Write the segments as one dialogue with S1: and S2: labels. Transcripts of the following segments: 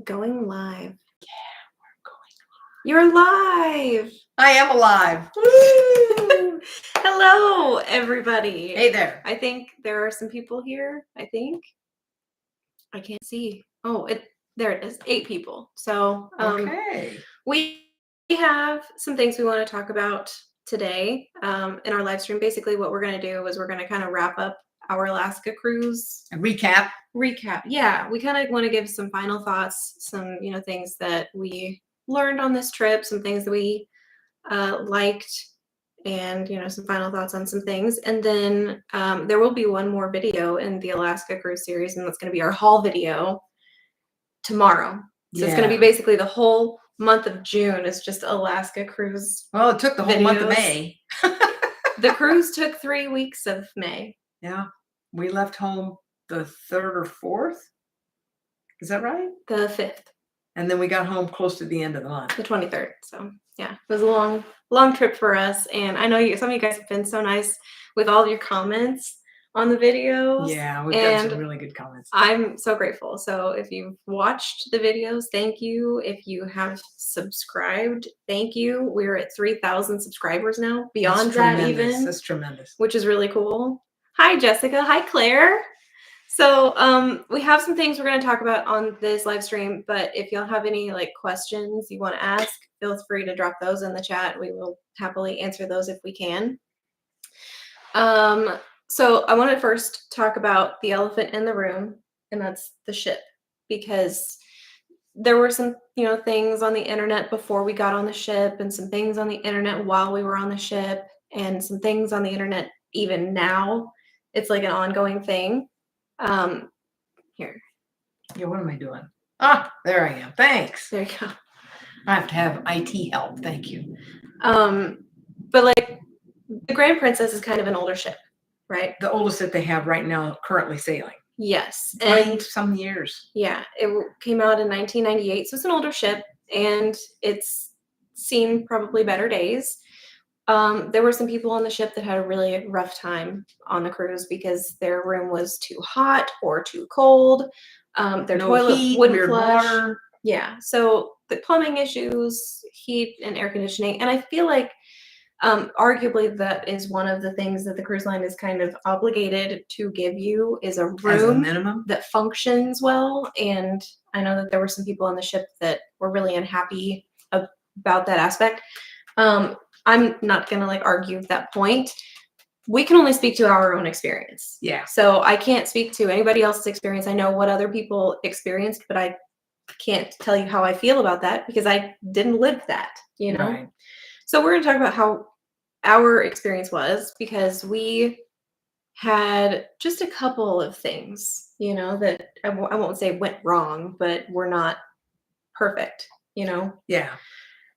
S1: Going live.
S2: Yeah, we're going live.
S1: You're live.
S2: I am alive.
S1: Woo! Hello, everybody.
S2: Hey there.
S1: I think there are some people here. I can't see. Oh, there it is. 8 people. So
S2: Okay.
S1: we have some things we want to talk about today in our live stream. Basically, what we're going to do is we're going to kind of wrap up our Alaska cruise.
S2: A recap.
S1: Yeah, we kind of want to give some final thoughts, some things that we learned on this trip, some things that we liked, and some final thoughts on some things. And then there will be one more video in the Alaska cruise series, and that's going to be our haul video tomorrow. So it's going to be basically the whole month of June is just Alaska cruise.
S2: Well, it took the whole month of May.
S1: The cruise took 3 weeks of May.
S2: Yeah, we left home the 3rd or 4th. Is that right?
S1: The 5th.
S2: And then we got home close to the end of the month.
S1: The 23rd. So yeah, it was a long trip for us. And I know some of you guys have been so nice with all of your comments on the videos.
S2: Yeah, we've got some really good comments.
S1: I'm so grateful. So if you've watched the videos, thank you. If you have subscribed, thank you. We're at 3,000 subscribers now. Beyond that even.
S2: That's tremendous.
S1: Which is really cool. Hi, Jessica. Hi, Claire. So we have some things we're going to talk about on this live stream, but if y'all have any questions you want to ask, feel free to drop those in the chat. We will happily answer those if we can. So I want to first talk about the elephant in the room, and that's the ship, because there were some things on the internet before we got on the ship, and some things on the internet while we were on the ship, and some things on the internet even now. It's like an ongoing thing. Here.
S2: Yeah, what am I doing? Ah, there I am. Thanks.
S1: There you go.
S2: I have to have IT help. Thank you.
S1: But the Grand Princess is kind of an older ship, right?
S2: The oldest that they have right now currently sailing.
S1: Yes.
S2: 20 some years.
S1: Yeah, it came out in 1998, so it's an older ship, and it's seen probably better days. There were some people on the ship that had a really rough time on the cruise because their room was too hot or too cold. Their toilet wouldn't flush. Water. Yeah, so the plumbing issues, heat and air conditioning, and I feel like arguably that is one of the things that the cruise line is kind of obligated to give you is a room
S2: minimum
S1: that functions well. And I know that there were some people on the ship that were really unhappy about that aspect. I'm not going to argue that point. We can only speak to our own experience.
S2: Yeah.
S1: So I can't speak to anybody else's experience. I know what other people experienced, but I can't tell you how I feel about that because I didn't live that,
S2: Right.
S1: So we're going to talk about how our experience was, because we had just a couple of things, that I won't say went wrong, but were not perfect,
S2: Yeah.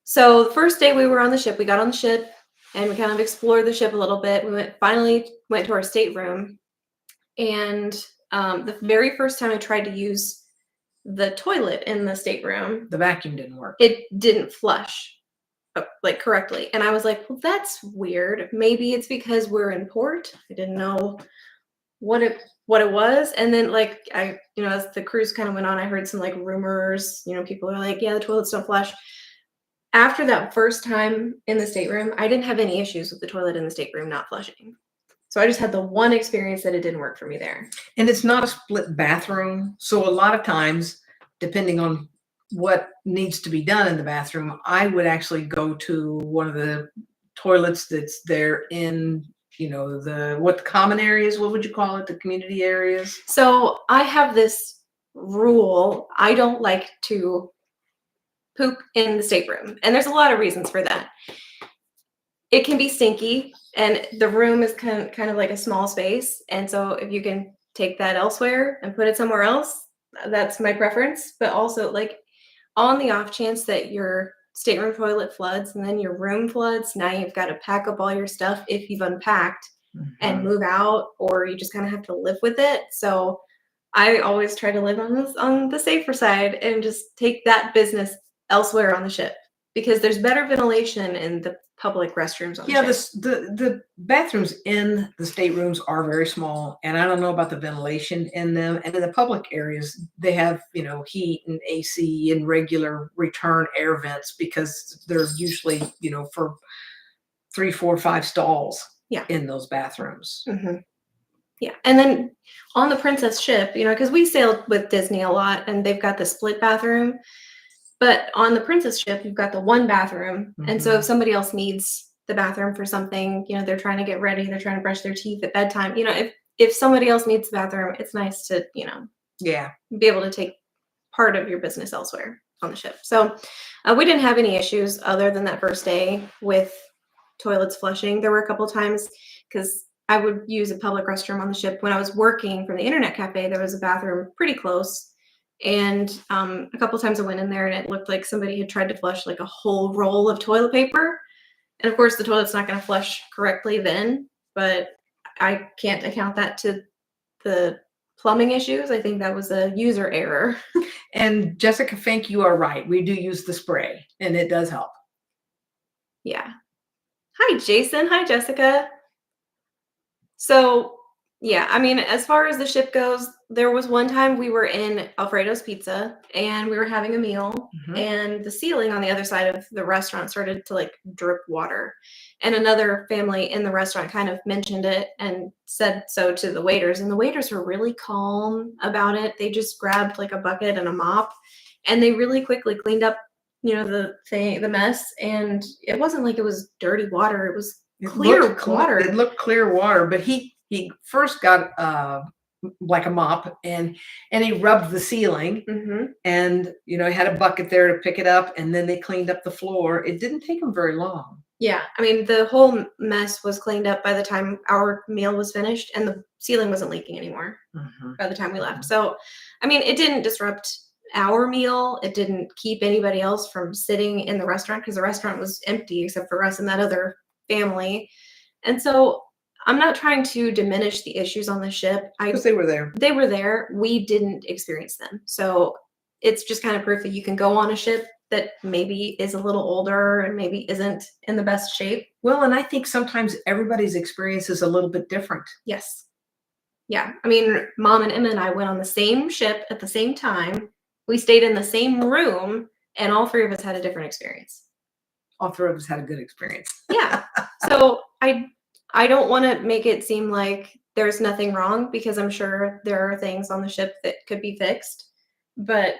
S1: So the first day we were on the ship, we got on the ship and we kind of explored the ship a little bit. We finally went to our stateroom, and the very first time I tried to use the toilet in the stateroom,
S2: the vacuum didn't work.
S1: It didn't flush correctly. And I was like, well, that's weird. Maybe it's because we're in port. I didn't know what it was. And then as the cruise kind of went on, I heard some rumors, people are like, yeah, the toilets don't flush. After that first time in the stateroom, I didn't have any issues with the toilet in the stateroom not flushing. So I just had the one experience that it didn't work for me there.
S2: And it's not a split bathroom. So a lot of times, depending on what needs to be done in the bathroom, I would actually go to one of the toilets that's there in, what the common areas, what would you call it? The community areas.
S1: So I have this rule. I don't like to poop in the stateroom. And there's a lot of reasons for that. It can be stinky, and the room is kind of like a small space. And so if you can take that elsewhere and put it somewhere else, that's my preference. But also on the off chance that your stateroom toilet floods and then your room floods, now you've got to pack up all your stuff if you've unpacked and move out, or you just kind of have to live with it. So I always try to live on the safer side and just take that business elsewhere on the ship, because there's better ventilation in the public restrooms on
S2: Yeah,
S1: the ship.
S2: the bathrooms in the staterooms are very small, and I don't know about the ventilation in them. And in the public areas, they have, heat and AC and regular return air vents because they're usually, for 3, 4, 5 stalls
S1: Yeah.
S2: in those bathrooms.
S1: Hmm. Yeah. And then on the Princess ship, because we sailed with Disney a lot and they've got the split bathroom. But on the Princess ship, you've got the one bathroom. And so if somebody else needs the bathroom for something, they're trying to get ready, they're trying to brush their teeth at bedtime. If somebody else needs the bathroom, it's nice to,
S2: Yeah.
S1: be able to take part of your business elsewhere on the ship. So we didn't have any issues other than that first day with toilets flushing. There were a couple times because I would use a public restroom on the ship when I was working from the internet cafe. There was a bathroom pretty close. And a couple times I went in there and it looked like somebody had tried to flush like a whole roll of toilet paper. And of course, the toilet's not going to flush correctly then, but I can't account that to the plumbing issues. I think that was a user error.
S2: And Jessica Fink, you are right. We do use the spray, and it does help.
S1: Yeah. Hi, Jason. Hi, Jessica. So, yeah, as far as the ship goes, there was one time we were in Alfredo's Pizza and we were having a meal and the ceiling on the other side of the restaurant started to like drip water. And another family in the restaurant kind of mentioned it and said so to the waiters. And the waiters were really calm about it. They just grabbed like a bucket and a mop and they really quickly cleaned up, the mess. And it wasn't like it was dirty water. It was clear water.
S2: It looked clear water, but he first got like a mop and he rubbed the ceiling and he had a bucket there to pick it up and then they cleaned up the floor. It didn't take them very long.
S1: Yeah, the whole mess was cleaned up by the time our meal was finished and the ceiling wasn't leaking anymore by the time we left. So, it didn't disrupt our meal. It didn't keep anybody else from sitting in the restaurant because the restaurant was empty except for us and that other family. And so I'm not trying to diminish the issues on the ship.
S2: Because they were there.
S1: They were there. We didn't experience them. So it's just kind of proof that you can go on a ship that maybe is a little older and maybe isn't in the best shape.
S2: Well, and I think sometimes everybody's experience is a little bit different.
S1: Yes. Yeah. Mom and Emma and I went on the same ship at the same time. We stayed in the same room and all three of us had a different experience.
S2: All three of us had a good experience.
S1: Yeah. So I don't want to make it seem like there's nothing wrong because I'm sure there are things on the ship that could be fixed, but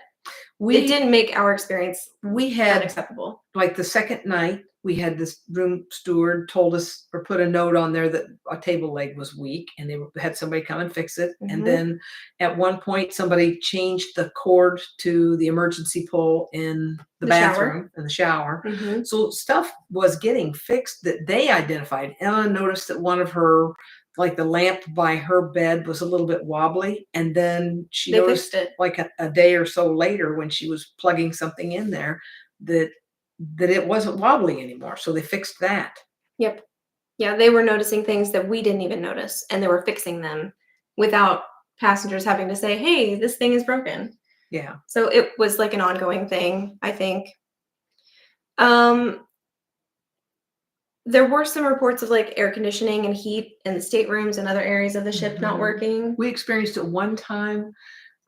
S1: it didn't make our experience unacceptable.
S2: Like the second night, we had this room steward told us or put a note on there that a table leg was weak and they had somebody come and fix it. And then at one point, somebody changed the cord to the emergency pole in the bathroom, in the shower. So stuff was getting fixed that they identified. Ella noticed that one of her, like the lamp by her bed was a little bit wobbly. And then she noticed like a day or so later when she was plugging something in there that it wasn't wobbly anymore. So they fixed that.
S1: Yep. Yeah, they were noticing things that we didn't even notice and they were fixing them without passengers having to say, hey, this thing is broken.
S2: Yeah.
S1: So it was like an ongoing thing, I think. There were some reports of like air conditioning and heat in the staterooms and other areas of the ship not working.
S2: We experienced it one time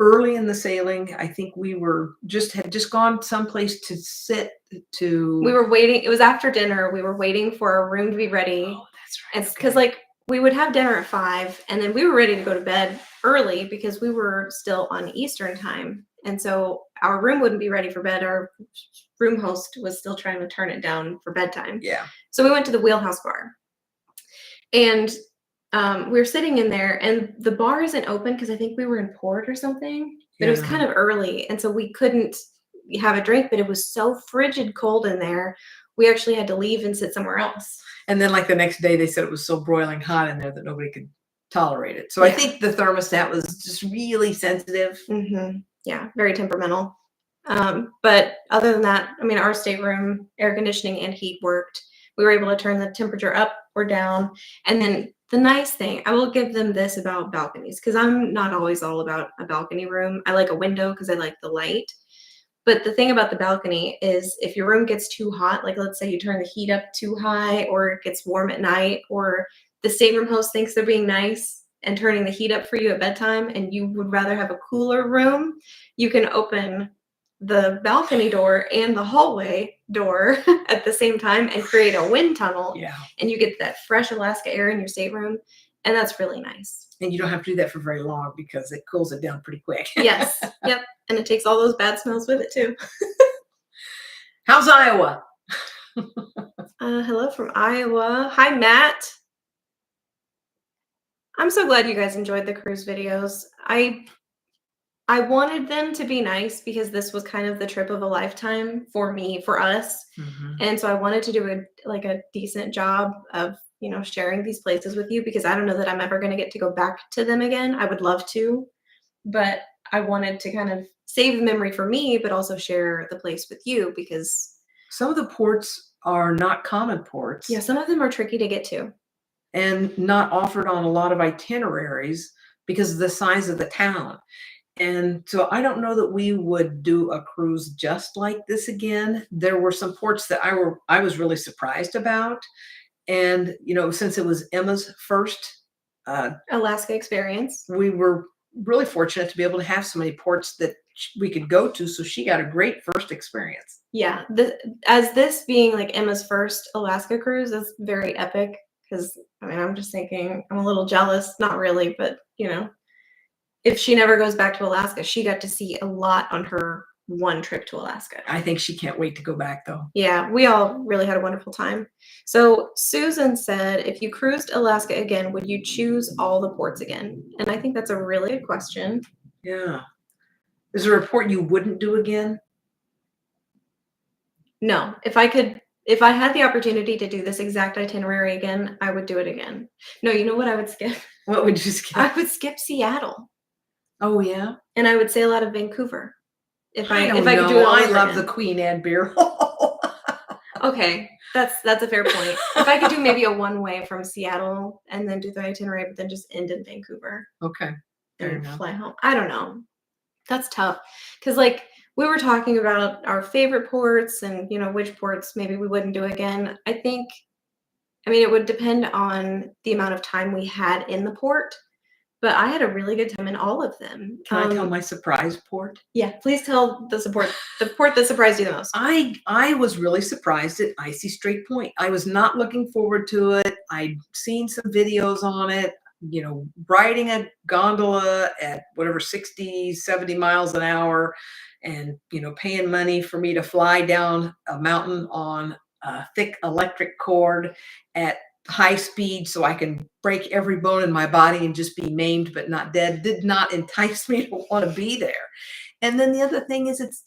S2: early in the sailing. I think we had just gone someplace to sit to.
S1: We were waiting. It was after dinner. We were waiting for a room to be ready.
S2: Oh, that's right.
S1: It's because like we would have dinner at 5 and then we were ready to go to bed early because we were still on Eastern time. And so our room wouldn't be ready for bed. Our room host was still trying to turn it down for bedtime.
S2: Yeah.
S1: So we went to the Wheelhouse Bar and we were sitting in there and the bar isn't open because I think we were in port or something, but it was kind of early. And so we couldn't have a drink, but it was so frigid cold in there. We actually had to leave and sit somewhere else.
S2: And then like the next day they said it was so broiling hot in there that nobody could tolerate it. So I think the thermostat was just really sensitive.
S1: Yeah, very temperamental. But other than that, our stateroom air conditioning and heat worked. We were able to turn the temperature up or down. And then the nice thing, I will give them this about balconies, because I'm not always all about a balcony room. I like a window because I like the light. But the thing about the balcony is if your room gets too hot, like let's say you turn the heat up too high or it gets warm at night, or the stateroom host thinks they're being nice and turning the heat up for you at bedtime and you would rather have a cooler room, you can open the balcony door and the hallway door at the same time and create a wind tunnel.
S2: Yeah.
S1: And you get that fresh Alaska air in your stateroom. And that's really nice.
S2: And you don't have to do that for very long because it cools it down pretty quick.
S1: Yes. Yep. And it takes all those bad smells with it too.
S2: How's Iowa?
S1: Hello from Iowa. Hi, Matt. I'm so glad you guys enjoyed the cruise videos. I wanted them to be nice because this was kind of the trip of a lifetime for me, for us.
S2: Mm-hmm.
S1: And so I wanted to do a decent job of, sharing these places with you because I don't know that I'm ever going to get to go back to them again. I would love to, but I wanted to kind of save the memory for me, but also share the place with you because
S2: some of the ports are not common ports.
S1: Yeah, some of them are tricky to get to.
S2: And not offered on a lot of itineraries because of the size of the town. And so I don't know that we would do a cruise just like this again. There were some ports that I was really surprised about. And, since it was Emma's first
S1: Alaska experience,
S2: we were really fortunate to be able to have so many ports that we could go to. So she got a great first experience.
S1: Yeah. As this being like Emma's first Alaska cruise, is very epic. Because, I'm just thinking, I'm a little jealous. Not really, but, if she never goes back to Alaska, she got to see a lot on her one trip to Alaska.
S2: I think she can't wait to go back, though.
S1: Yeah, we all really had a wonderful time. So Susan said, if you cruised Alaska again, would you choose all the ports again? And I think that's a really good question.
S2: Yeah. Is there a port you wouldn't do again?
S1: No. If I had the opportunity to do this exact itinerary again, I would do it again. No, you know what I would skip?
S2: What would you skip?
S1: I would skip Seattle.
S2: Oh, yeah?
S1: And I would sail out of Vancouver. If I could do it all
S2: I
S1: over
S2: love
S1: again.
S2: the Queen Anne beer.
S1: Okay, that's a fair point. If I could do maybe a one-way from Seattle and then do the itinerary, but then just end in Vancouver.
S2: Okay. Fair
S1: And
S2: enough.
S1: fly home. I don't know. That's tough. Because we were talking about our favorite ports and, which ports maybe we wouldn't do again. I think, it would depend on the amount of time we had in the port. But I had a really good time in all of them.
S2: Can I tell my surprise port?
S1: Yeah, please tell the port that surprised you the most.
S2: I was really surprised at Icy Strait Point. I was not looking forward to it. I'd seen some videos on it, riding a gondola at whatever, 60, 70 miles an hour and, paying money for me to fly down a mountain on a thick electric cord at high speed so I can break every bone in my body and just be maimed but not dead did not entice me to want to be there. And then the other thing is it's,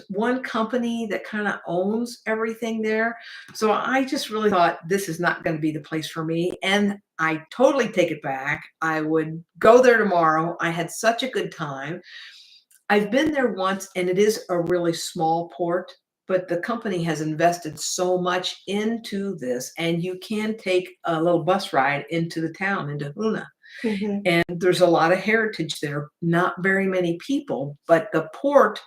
S2: one company that kind of owns everything there. So I just really thought this is not going to be the place for me. And I totally take it back. I would go there tomorrow. I had such a good time. I've been there once and it is a really small port. But the company has invested so much into this, and you can take a little bus ride into the town, into Hoonah.
S1: Mm-hmm.
S2: And there's a lot of heritage there, not very many people, but the port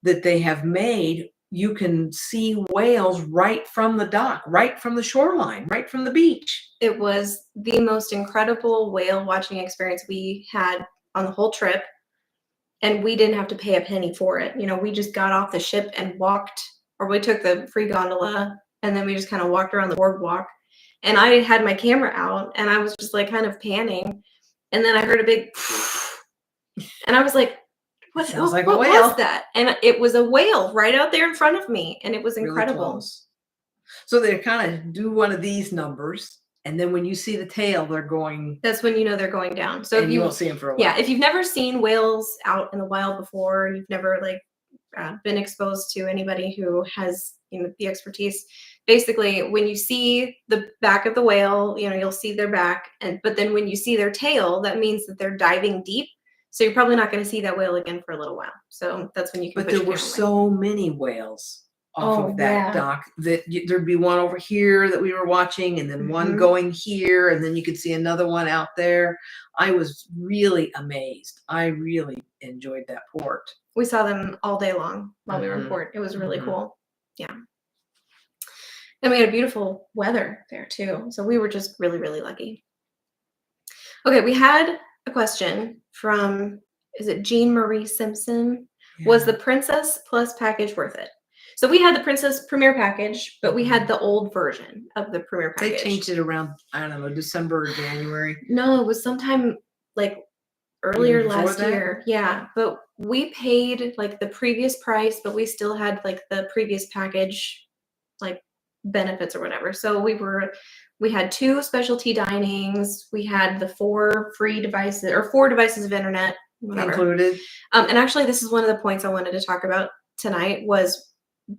S2: that they have made, you can see whales right from the dock, right from the shoreline, right from the beach.
S1: It was the most incredible whale watching experience we had on the whole trip. And we didn't have to pay a penny for it. We just got off the ship and walked, or we took the free gondola and then we just kind of walked around the boardwalk. And I had my camera out and I was just kind of panning. And then I heard a big, and I was like, what was that? And it was a whale right out there in front of me. And it was incredible.
S2: Really so they kind of do one of these numbers. And then when you see the tail, they're going.
S1: That's when they're going down. So
S2: and you won't see them for a while.
S1: Yeah, if you've never seen whales out in the wild before, and you've never been exposed to anybody who has the expertise, basically when you see the back of the whale, you'll see their back, but then when you see their tail, that means that they're diving deep. So you're probably not going to see that whale again for a little while. So that's when you can.
S2: But there were so many whales off of that dock that there'd be one over here that we were watching and then one going here and then you could see another one out there. I was really amazed. I really enjoyed that port.
S1: We saw them all day long while we were in
S2: Mhm.
S1: port. It was really
S2: Mhm.
S1: cool. Yeah. And we had beautiful weather there too. So we were just really, really lucky. Okay, we had a question from, is it Jean Marie Simpson? Was
S2: Yeah.
S1: the Princess Plus package worth it? So we had the Princess Premier package, but we had the old version of the Premier
S2: They
S1: package.
S2: changed it around, I don't know, December or January.
S1: No, it was sometime like
S2: Even
S1: earlier
S2: before
S1: last
S2: that?
S1: year. Yeah, but we paid like the previous price, but we still had like the previous package, like benefits or whatever. So we had 2 specialty dinings. We had the 4 free devices or 4 devices of internet, whatever.
S2: Included.
S1: And actually, this is one of the points I wanted to talk about tonight was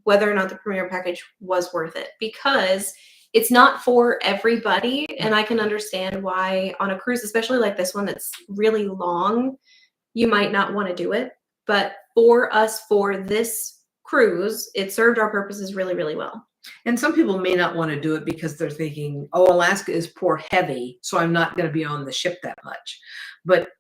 S1: whether or not the Premier package was worth it, because it's not for everybody, and I can understand why on a cruise, especially like this one that's really long, you might not want to do it. But for us, for this cruise, it served our purposes really, really well.
S2: And some people may not want to do it because they're thinking, oh, Alaska is port heavy, so I'm not going to be on the ship that much. But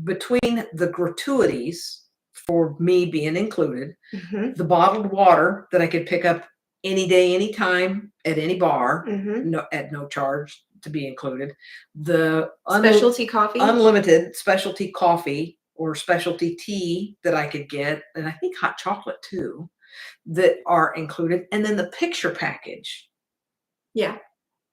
S2: between the gratuities for me being included,
S1: Mm-hmm.
S2: the bottled water that I could pick up any day, anytime at any bar,
S1: Mm-hmm.
S2: at no charge to be included, the
S1: Specialty coffee.
S2: unlimited specialty coffee or specialty tea that I could get, and I think hot chocolate too, that are included, and then the picture package.
S1: Yeah.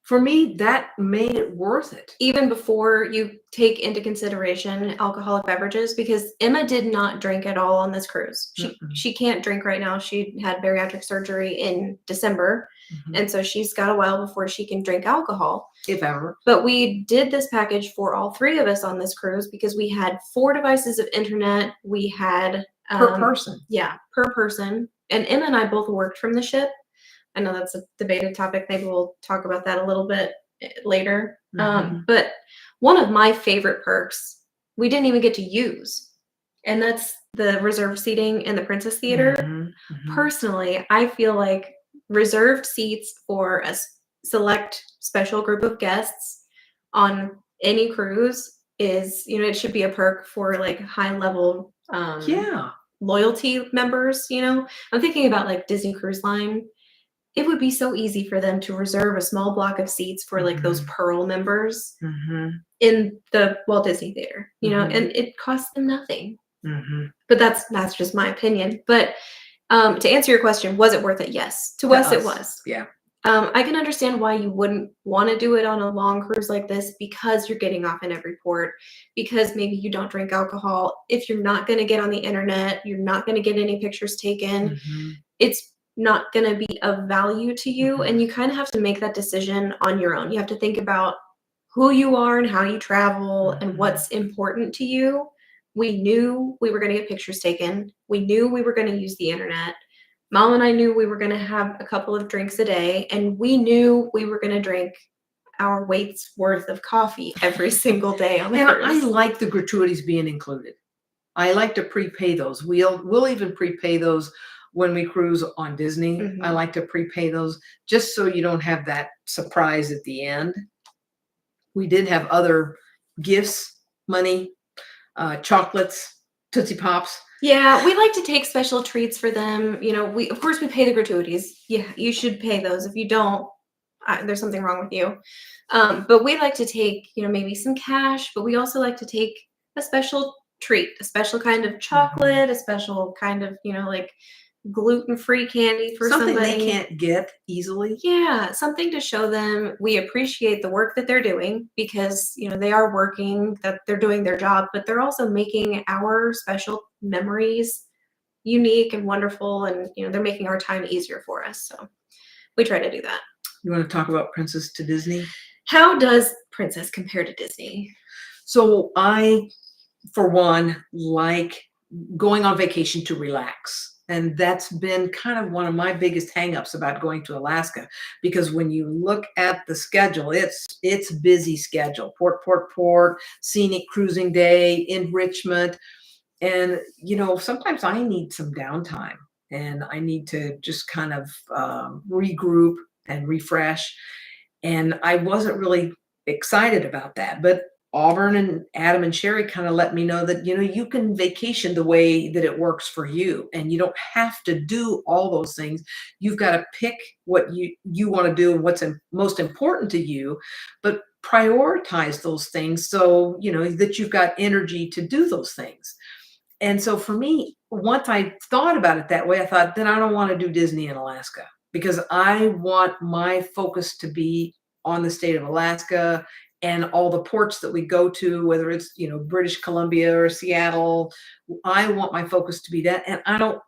S2: For me, that made it worth it.
S1: Even before you take into consideration alcoholic beverages, because Emma did not drink at all on this cruise. She can't drink right now. She had bariatric surgery in December, and so she's got a while before she can drink alcohol,
S2: if ever.
S1: But we did this package for all 3 of us on this cruise because we had 4 devices of internet. We had
S2: Per person.
S1: Yeah, per person. And Emma and I both worked from the ship. I know that's a debated topic. Maybe we'll talk about that a little bit later. But one of my favorite perks we didn't even get to use, and that's the reserved seating in the Princess Theater. Personally, I feel like reserved seats for a select special group of guests on any cruise is, it should be a perk for like high level
S2: Yeah.
S1: loyalty members. I'm thinking about like Disney Cruise Line. It would be so easy for them to reserve a small block of seats for like those Pearl members in the Walt Disney Theater, and it costs them nothing. But that's just my opinion. But to answer your question, was it worth it? Yes. To us, it was.
S2: Yeah.
S1: I can understand why you wouldn't want to do it on a long cruise like this, because you're getting off in every port, because maybe you don't drink alcohol. If you're not going to get on the internet, you're not going to get any pictures taken. It's not going to be of value to you, and you kind of have to make that decision on your own. You have to think about who you are and how you travel and what's important to you. We knew we were going to get pictures taken. We knew we were going to use the internet. Mom and I knew we were going to have a couple of drinks a day, and we knew we were going to drink our weight's worth of coffee every single day on the
S2: And
S1: cruise.
S2: I like the gratuities being included. I like to prepay those. We'll even prepay those when we cruise on Disney. I like to prepay those just so you don't have that surprise at the end. We did have other gifts, money, chocolates, Tootsie Pops.
S1: Yeah, we like to take special treats for them. We of course we pay the gratuities. Yeah, you should pay those. If you don't, there's something wrong with you. But we like to take, maybe some cash, but we also like to take a special treat, a special kind of chocolate, a special kind of, like gluten-free candy for
S2: something
S1: somebody.
S2: They can't get easily.
S1: Yeah, something to show them we appreciate the work that they're doing, because they are working, that they're doing their job, but they're also making our special memories unique and wonderful, and they're making our time easier for us. So we try to do that.
S2: You want to talk about Princess to Disney?
S1: How does Princess compare to Disney?
S2: So I, for one, like going on vacation to relax. And that's been kind of one of my biggest hangups about going to Alaska, because when you look at the schedule, it's busy schedule, port, scenic cruising day, enrichment. And, sometimes I need some downtime, and I need to just kind of regroup and refresh. And I wasn't really excited about that. But Auburn and Adam and Sherry kind of let me know that, you can vacation the way that it works for you, and you don't have to do all those things. You've got to pick what you want to do and what's most important to you, but prioritize those things so, that you've got energy to do those things. And so for me, once I thought about it that way, I thought, then I don't want to do Disney in Alaska, because I want my focus to be on the state of Alaska and all the ports that we go to, whether it's, British Columbia or Seattle. I want my focus to be that. And I don't,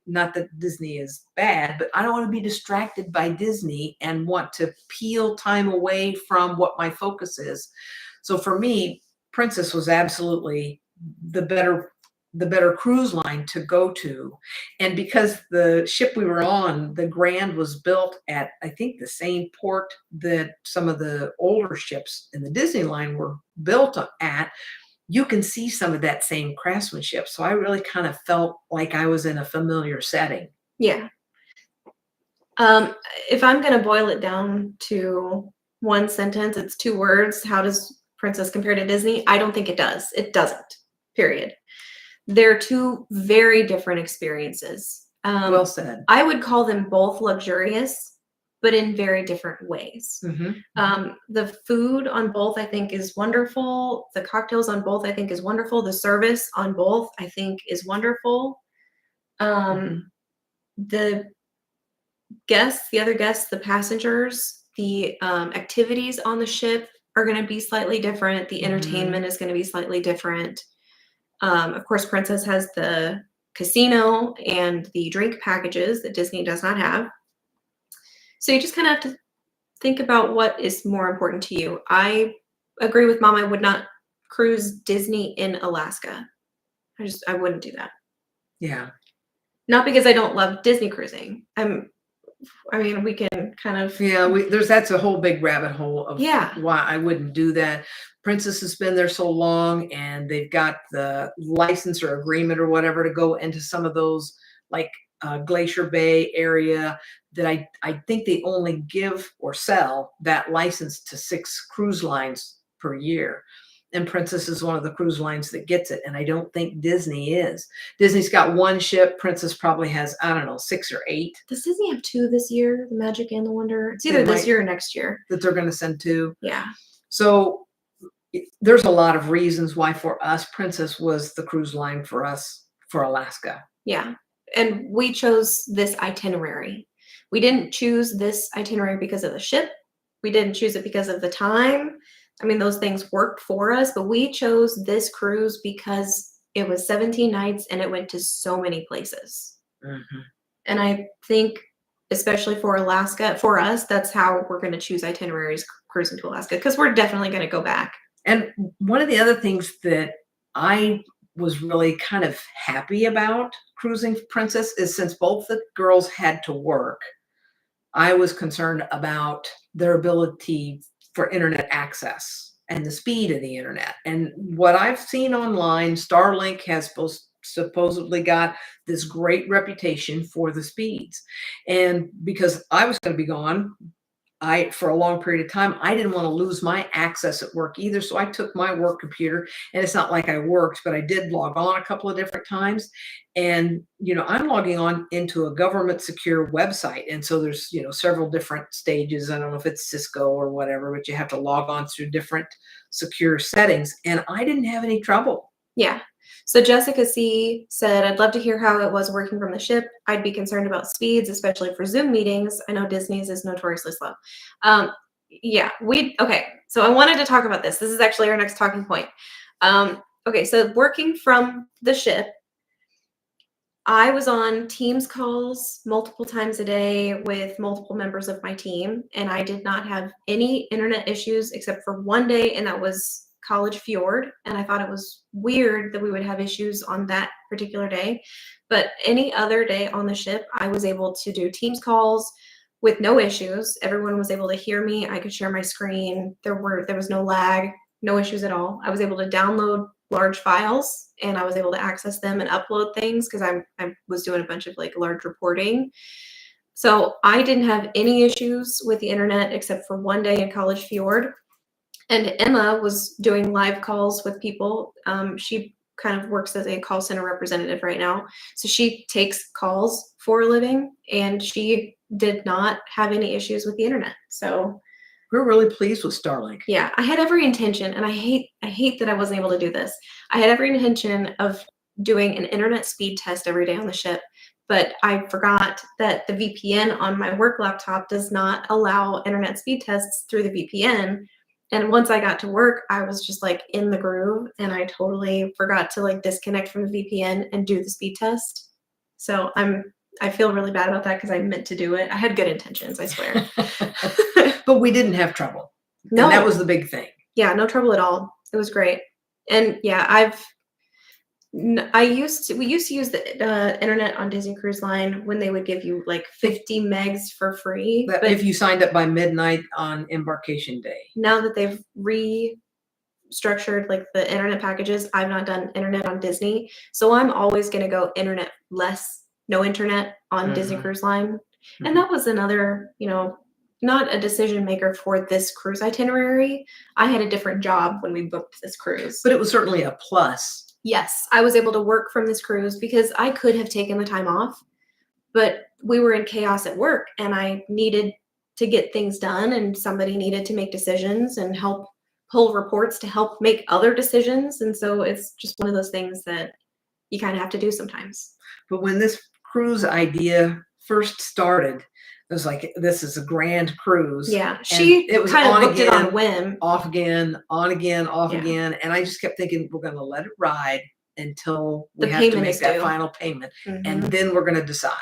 S2: not that Disney is bad, but I don't want to be distracted by Disney and want to peel time away from what my focus is. So for me, Princess was absolutely the better cruise line to go to. And because the ship we were on, the Grand, was built at, I think, the same port that some of the older ships in the Disney line were built at, you can see some of that same craftsmanship. So I really kind of felt like I was in a familiar setting.
S1: Yeah. If I'm going to boil it down to one sentence, it's 2 words. How does Princess compare to Disney? I don't think it does. It doesn't, period. They're 2 very different experiences.
S2: Well said.
S1: I would call them both luxurious, but in very different ways.
S2: Mm-hmm.
S1: The food on both, I think, is wonderful. The cocktails on both, I think, is wonderful. The service on both, I think, is wonderful. The guests, the other guests, the passengers, the activities on the ship are going to be slightly different. The entertainment is going to be slightly different. Of course, Princess has the casino and the drink packages that Disney does not have. So you just kind of have to think about what is more important to you. I agree with Mom. I would not cruise Disney in Alaska. I wouldn't do that.
S2: Yeah.
S1: Not because I don't love Disney cruising. We can kind of.
S2: Yeah, that's a whole big rabbit hole of
S1: Yeah.
S2: why I wouldn't do that. Princess has been there so long, and they've got the license or agreement or whatever to go into some of those, like Glacier Bay area, that I think they only give or sell that license to 6 cruise lines per year. And Princess is one of the cruise lines that gets it. And I don't think Disney is. Disney's got 1 ship. Princess probably has, I don't know, 6 or 8.
S1: Does Disney have 2 this year? The Magic and the Wonder? It's either this year or next year.
S2: That they're going to send 2.
S1: Yeah.
S2: So there's a lot of reasons why for us, Princess was the cruise line for us for Alaska.
S1: Yeah. And we chose this itinerary. We didn't choose this itinerary because of the ship. We didn't choose it because of the time. Those things worked for us, but we chose this cruise because it was 17 nights and it went to so many places.
S2: Mm-hmm.
S1: And I think, especially for Alaska, for us, that's how we're going to choose itineraries cruising to Alaska, because we're definitely going to go back.
S2: And one of the other things that I was really kind of happy about cruising Princess is, since both the girls had to work, I was concerned about their ability for internet access and the speed of the internet. And what I've seen online, Starlink has supposedly got this great reputation for the speeds. And because I was going to be gone, for a long period of time, I didn't want to lose my access at work either. So I took my work computer, and it's not like I worked, but I did log on a couple of different times. And, I'm logging on into a government secure website. And so there's, several different stages. I don't know if it's Cisco or whatever, but you have to log on through different secure settings. And I didn't have any trouble.
S1: Yeah. So Jessica C. said, I'd love to hear how it was working from the ship. I'd be concerned about speeds, especially for Zoom meetings. I know Disney's is notoriously slow. Okay. So I wanted to talk about this. This is actually our next talking point. Okay. So working from the ship, I was on Teams calls multiple times a day with multiple members of my team, and I did not have any internet issues except for one day, and that was College Fjord. And I thought it was weird that we would have issues on that particular day. But any other day on the ship, I was able to do Teams calls with no issues. Everyone was able to hear me. I could share my screen. There was no lag, no issues at all. I was able to download large files, and I was able to access them and upload things because I was doing a bunch of large reporting. So I didn't have any issues with the internet except for one day in College Fjord. And Emma was doing live calls with people. She kind of works as a call center representative right now. So she takes calls for a living, and she did not have any issues with the internet. So
S2: we're really pleased with Starlink.
S1: yeah, I had every intention, and I hate that I wasn't able to do this. I had every intention of doing an internet speed test every day on the ship, but I forgot that the VPN on my work laptop does not allow internet speed tests through the VPN. And once I got to work, I was just like in the groove, and I totally forgot to like disconnect from the VPN and do the speed test. So I feel really bad about that because I meant to do it. I had good intentions, I swear.
S2: But we didn't have trouble.
S1: No.
S2: And that was the big thing.
S1: Yeah, no trouble at all. It was great. And yeah, we used to use the internet on Disney Cruise Line when they would give you like 50 megs for free.
S2: But if you signed up by midnight on embarkation day.
S1: Now that they've restructured like the internet packages, I've not done internet on Disney. So I'm always going to go internet less, no internet on Disney Cruise Line. And that was another, not a decision maker for this cruise itinerary. I had a different job when we booked this cruise.
S2: But it was certainly a plus.
S1: Yes, I was able to work from this cruise because I could have taken the time off, but we were in chaos at work, and I needed to get things done, and somebody needed to make decisions and help pull reports to help make other decisions. And so it's just one of those things that you kind of have to do sometimes.
S2: But when this cruise idea first started, it was like, this is a grand cruise.
S1: Yeah, it was kind of booked it on a whim.
S2: Off again, on again, off again. And I just kept thinking, we're going to let it ride until we have to make that final payment. And then we're going to decide.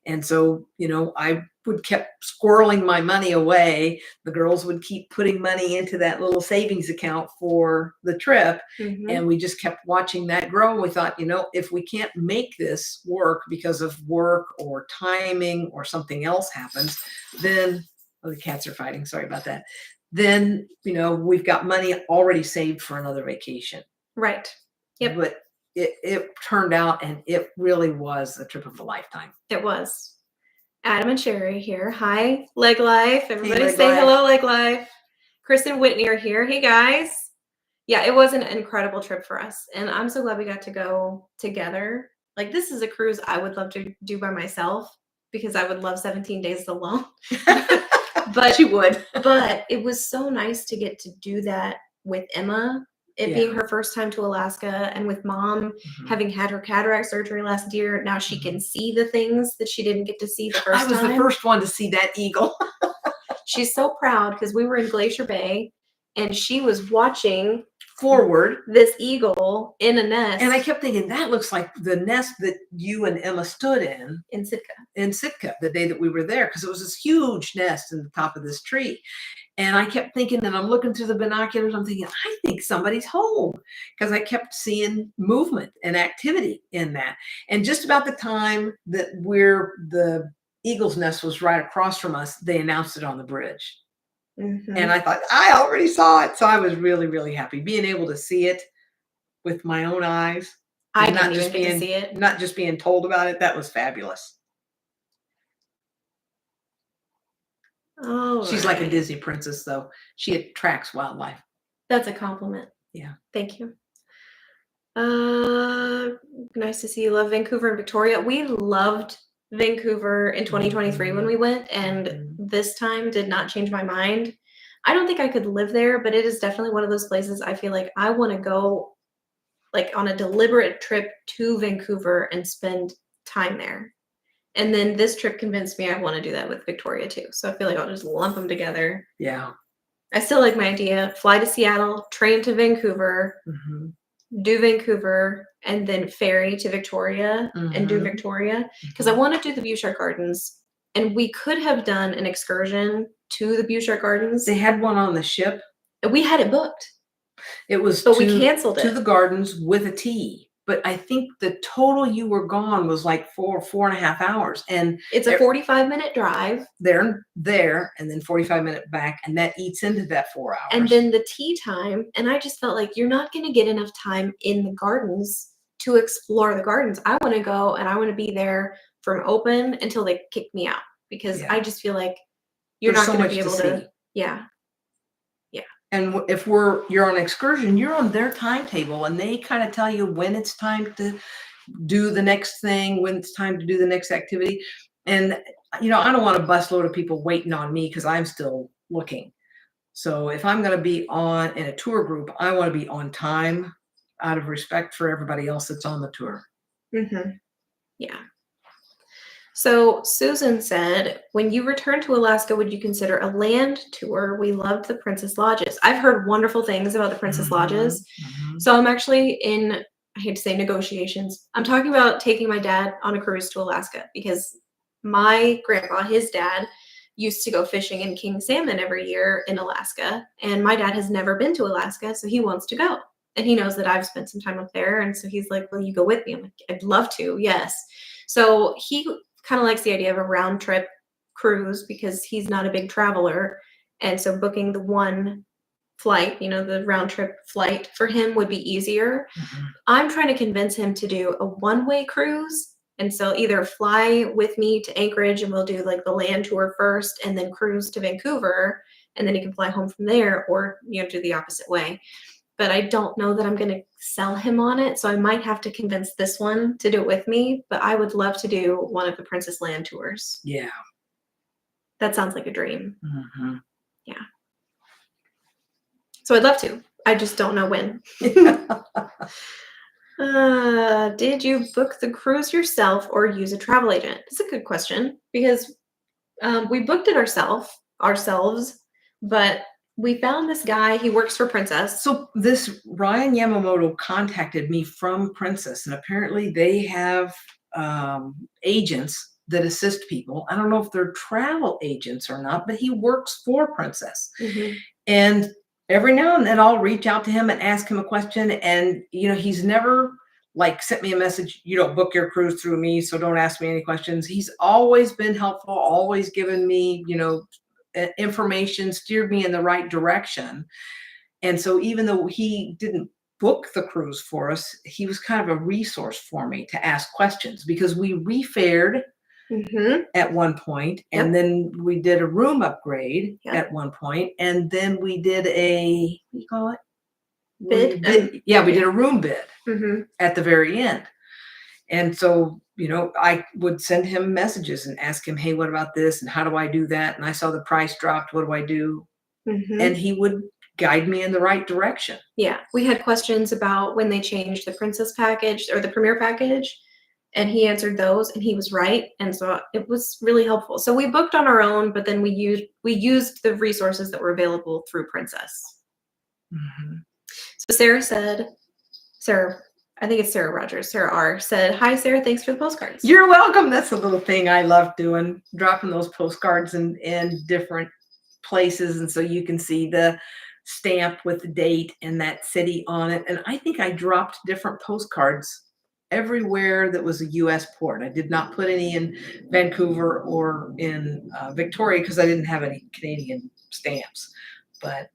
S2: And so, I would kept squirreling my money away. The girls would keep putting money into that little savings account for the trip. And we just kept watching that grow. We thought, if we can't make this work because of work or timing or something else happens, then the cats are fighting. Sorry about that. Then, we've got money already saved for another vacation.
S1: Right. Yep.
S2: But it turned out, and it really was a trip of a lifetime.
S1: It was. Adam and Sherry here. Hi, Leg Life. Everybody
S2: Leg
S1: say
S2: Life.
S1: hello, Leg Life. Chris and Whitney are here. Hey, guys. Yeah, it was an incredible trip for us, and I'm so glad we got to go together. Like, this is a cruise I would love to do by myself because I would love 17 days alone. But
S2: you would.
S1: But it was so nice to get to do that with Emma. It being her first time to Alaska, and with Mom having had her cataract surgery last year, now she can see the things that she didn't get to see the first time.
S2: I was the first one to see that eagle.
S1: She's so proud because we were in Glacier Bay, and she was watching
S2: forward
S1: this eagle in a nest.
S2: And I kept thinking, that looks like the nest that you and Emma stood in Sitka the day that we were there, because it was this huge nest in the top of this tree. And I kept thinking, and I'm looking through the binoculars, I'm thinking, I think somebody's home, because I kept seeing movement and activity in that. And just about the time that the eagle's nest was right across from us, they announced it on the bridge. And I thought, I already saw it. So I was really, really happy being able to see it with my own eyes.
S1: I didn't even get to see it.
S2: Not just being told about it. That was fabulous.
S1: Oh,
S2: she's like a Disney princess, though. She attracts wildlife.
S1: That's a compliment.
S2: Yeah.
S1: Thank you. Nice to see you. Love Vancouver and Victoria. We loved Vancouver in 2023 when we went, and this time did not change my mind. I don't think I could live there, but it is definitely one of those places I feel like I want to go like on a deliberate trip to Vancouver and spend time there. And then this trip convinced me I want to do that with Victoria too. So I feel like I'll just lump them together.
S2: Yeah.
S1: I still like my idea. Fly to Seattle, train to Vancouver, do Vancouver, and then ferry to Victoria and do Victoria. Because I want to do the Bouchard Gardens. And we could have done an excursion to the Bouchard Gardens.
S2: They had one on the ship.
S1: We had it booked.
S2: It was
S1: but we canceled it.
S2: To the gardens with a T. But I think the total you were gone was like 4.5 hours. And
S1: it's a 45-minute drive.
S2: There, and then 45-minute back. And that eats into that 4 hours.
S1: And then the tea time. And I just felt like you're not going to get enough time in the gardens to explore the gardens. I want to go and I want to be there from open until they kick me out. Because I just feel like you're not going to be able to. Yeah.
S2: And if you're on excursion, you're on their timetable, and they kind of tell you when it's time to do the next thing, when it's time to do the next activity. And, I don't want a busload of people waiting on me because I'm still looking. So if I'm going to be in a tour group, I want to be on time out of respect for everybody else that's on the tour.
S1: Mm-hmm. Yeah. So Susan said, when you return to Alaska, would you consider a land tour? We loved the Princess Lodges. I've heard wonderful things about the Princess Lodges. So I'm actually in, I hate to say negotiations. I'm talking about taking my dad on a cruise to Alaska because my grandpa, his dad, used to go fishing in king salmon every year in Alaska. And my dad has never been to Alaska, so he wants to go. And he knows that I've spent some time up there. And so he's like, will you go with me? I'm like, I'd love to, yes. So he kind of likes the idea of a round trip cruise because he's not a big traveler. And so booking the one flight, the round trip flight for him would be easier. I'm trying to convince him to do a one-way cruise. And so either fly with me to Anchorage and we'll do like the land tour first and then cruise to Vancouver and then he can fly home from there, or, do the opposite way. But I don't know that I'm going to sell him on it. So I might have to convince this one to do it with me, but I would love to do one of the Princess Land tours.
S2: Yeah.
S1: That sounds like a dream.
S2: Mm-hmm.
S1: Yeah. So I'd love to. I just don't know when. Did you book the cruise yourself or use a travel agent? It's a good question because we booked it ourselves, but we found this guy. He works for Princess.
S2: So this Ryan Yamamoto contacted me from Princess, and apparently they have agents that assist people. I don't know if they're travel agents or not, but he works for Princess.
S1: Mm-hmm.
S2: And every now and then I'll reach out to him and ask him a question. And, he's never like sent me a message, you don't book your cruise through me, so don't ask me any questions. He's always been helpful, always given me, information, steered me in the right direction. And so even though he didn't book the cruise for us, he was kind of a resource for me to ask questions because we refared at one point, and then we did a room upgrade at one point, and then we did a, what do you call it?
S1: Bid?
S2: We did a room bid at the very end. And so, I would send him messages and ask him, hey, what about this? And how do I do that? And I saw the price dropped. What do I do? And he would guide me in the right direction.
S1: Yeah. We had questions about when they changed the Princess package or the Premier package, and he answered those and he was right. And so it was really helpful. So we booked on our own, but then we used the resources that were available through Princess. So Sarah, I think it's Sarah Rogers. Sarah R. said, hi, Sarah. Thanks for the postcards.
S2: You're welcome. That's a little thing I love doing, dropping those postcards in different places. And so you can see the stamp with the date and that city on it. And I think I dropped different postcards everywhere that was a U.S. port. I did not put any in Vancouver or in Victoria because I didn't have any Canadian stamps. But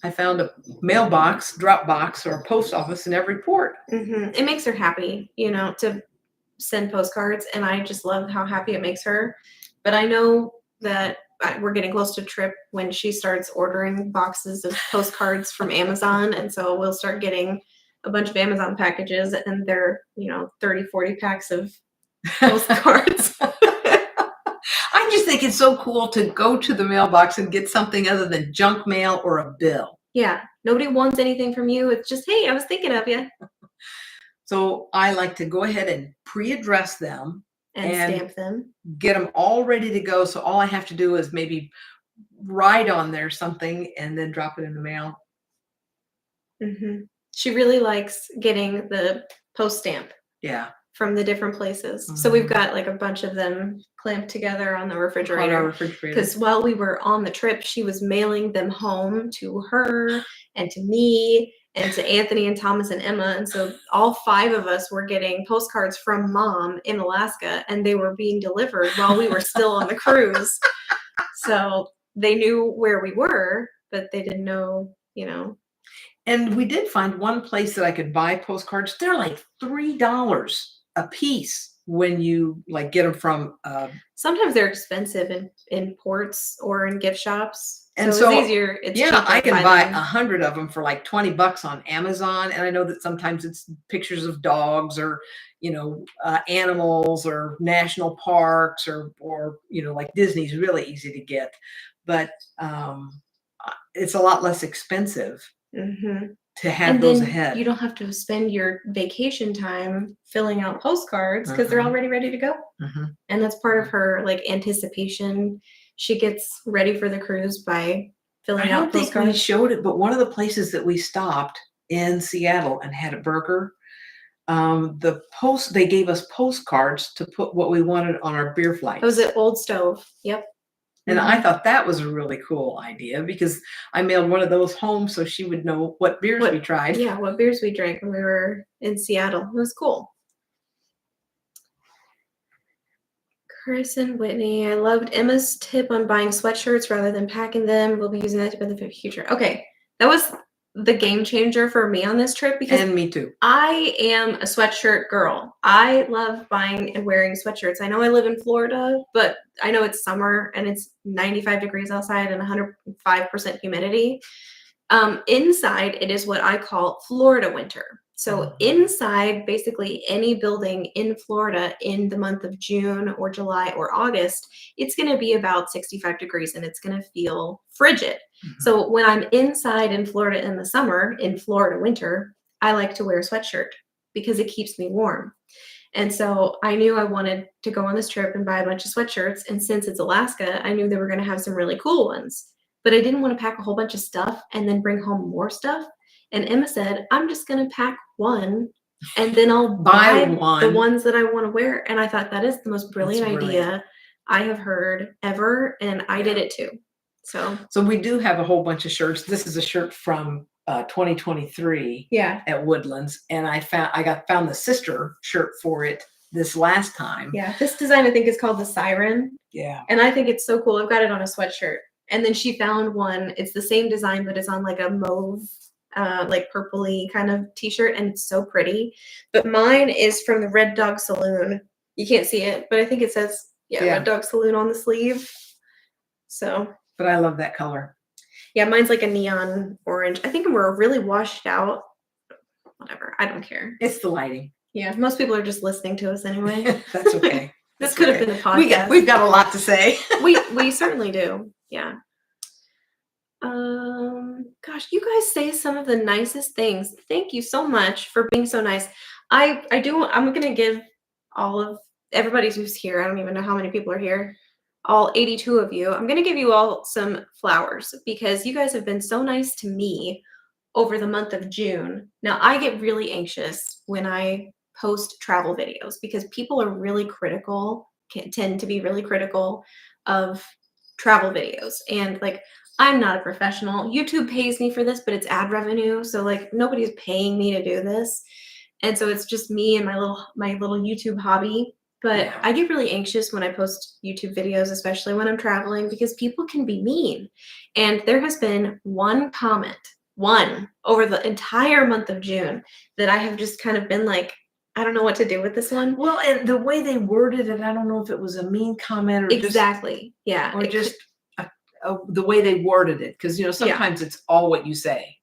S2: I found a mailbox, drop box, or a post office in every port.
S1: It makes her happy, to send postcards. And I just love how happy it makes her. But I know that we're getting close to a trip when she starts ordering boxes of postcards from Amazon. And so we'll start getting a bunch of Amazon packages, and they're, 30, 40 packs of postcards.
S2: I just think it's so cool to go to the mailbox and get something other than junk mail or a bill.
S1: Yeah. Nobody wants anything from you. It's just, hey, I was thinking of you.
S2: So I like to go ahead and pre-address them
S1: and stamp them.
S2: Get them all ready to go. So all I have to do is maybe write on there something and then drop it in the mail.
S1: She really likes getting the post stamp.
S2: Yeah.
S1: From the different places. So we've got like a bunch of them clamped together on the refrigerator. Because while we were on the trip, she was mailing them home to her and to me and to Anthony and Thomas and Emma. And so all 5 of us were getting postcards from Mom in Alaska, and they were being delivered while we were still on the cruise. So they knew where we were, but they didn't know,
S2: And we did find one place that I could buy postcards. They're like $3 a piece when you get them from.
S1: Sometimes they're expensive in ports or in gift shops.
S2: And
S1: so
S2: so,
S1: it's easier. It's
S2: yeah,
S1: cheaper
S2: I
S1: to
S2: can buy
S1: them.
S2: 100 of them for like $20 on Amazon. And I know that sometimes it's pictures of dogs or, animals or national parks or, like Disney's really easy to get, but it's a lot less expensive
S1: Mhm.
S2: to have
S1: And
S2: those
S1: then
S2: ahead.
S1: you don't have to spend your vacation time filling out postcards because they're
S2: Mhm.
S1: already ready to go.
S2: Mhm.
S1: And that's part of her like anticipation. She gets ready for the cruise by filling
S2: I
S1: out
S2: don't think we
S1: postcards.
S2: showed it, but one of the places that we stopped in Seattle and had a burger, they gave us postcards to put what we wanted on our beer
S1: That was
S2: flights.
S1: at Old Stove. Yep.
S2: And I
S1: Mhm.
S2: thought that was a really cool idea because I mailed one of those home so she would know what beers we tried.
S1: Yeah, what beers we drank when we were in Seattle. It was cool. Chris and Whitney, I loved Emma's tip on buying sweatshirts rather than packing them. We'll be using that tip in the future. Okay, that was the game changer for me on this trip because
S2: And me too.
S1: I am a sweatshirt girl. I love buying and wearing sweatshirts. I know I live in Florida, but I know it's summer and it's 95 degrees outside and 105% humidity. Inside, it is what I call Florida winter. So inside, basically any building in Florida in the month of June or July or August, it's going to be about 65 degrees and it's going to feel frigid. So when I'm inside in Florida in the summer, in Florida winter, I like to wear a sweatshirt because it keeps me warm. And so I knew I wanted to go on this trip and buy a bunch of sweatshirts. And since it's Alaska, I knew they were going to have some really cool ones. But I didn't want to pack a whole bunch of stuff and then bring home more stuff. And Emma said, I'm just going to pack one and then I'll
S2: Buy
S1: buy
S2: one.
S1: the ones that I want to wear. And I thought that is the most brilliant
S2: brilliant.
S1: idea I have heard ever. And I did it too. So
S2: we do have a whole bunch of shirts. This is a shirt from 2023
S1: yeah.
S2: at Woodlands, and I found the sister shirt for it this last time.
S1: Yeah. This design I think is called the Siren.
S2: Yeah.
S1: And I think it's so cool. I've got it on a sweatshirt. And then she found one. It's the same design, but it's on like a mauve, like purpley kind of t-shirt, and it's so pretty. But mine is from the Red Dog Saloon. You can't see it, but I think it says Red Dog Saloon on the sleeve. So.
S2: But I love that color.
S1: Yeah, mine's like a neon orange. I think we're really washed out. Whatever. I don't care.
S2: It's the lighting.
S1: Yeah, most people are just listening to us anyway.
S2: That's okay.
S1: This could have been a podcast.
S2: We've got a lot to say.
S1: we certainly do. Yeah. Gosh, you guys say some of the nicest things. Thank you so much for being so nice. I'm gonna give all of everybody who's here. I don't even know how many people are here. All 82 of you. I'm gonna give you all some flowers because you guys have been so nice to me over the month of June. Now I get really anxious when I post travel videos because people are really critical, tend to be really critical of travel videos. And like, I'm not a professional. YouTube pays me for this, but it's ad revenue. So like nobody's paying me to do this. And so it's just me and my little YouTube hobby. But I get really anxious when I post YouTube videos, especially when I'm traveling, because people can be mean. And there has been one comment, over the entire month of June that I have just kind of been like, I don't know what to do with this one.
S2: Well, and the way they worded it, I don't know if it was a mean comment or
S1: exactly. Yeah.
S2: Or just the way they worded it. Because, sometimes it's all what you say.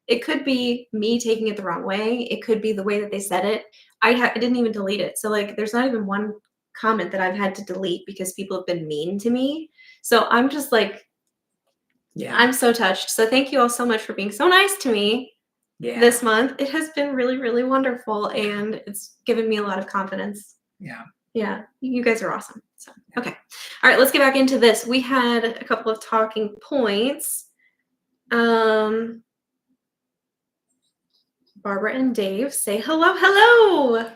S1: It could be me taking it the wrong way. It could be the way that they said it. I didn't even delete it. So like, there's not even one comment that I've had to delete because people have been mean to me. So I'm just like, I'm so touched. So thank you all so much for being so nice to me this month. It has been really, really wonderful. And it's given me a lot of confidence. Yeah. You guys are awesome. So, okay. All right, let's get back into this. We had a couple of talking points. Barbara and Dave say hello, hello.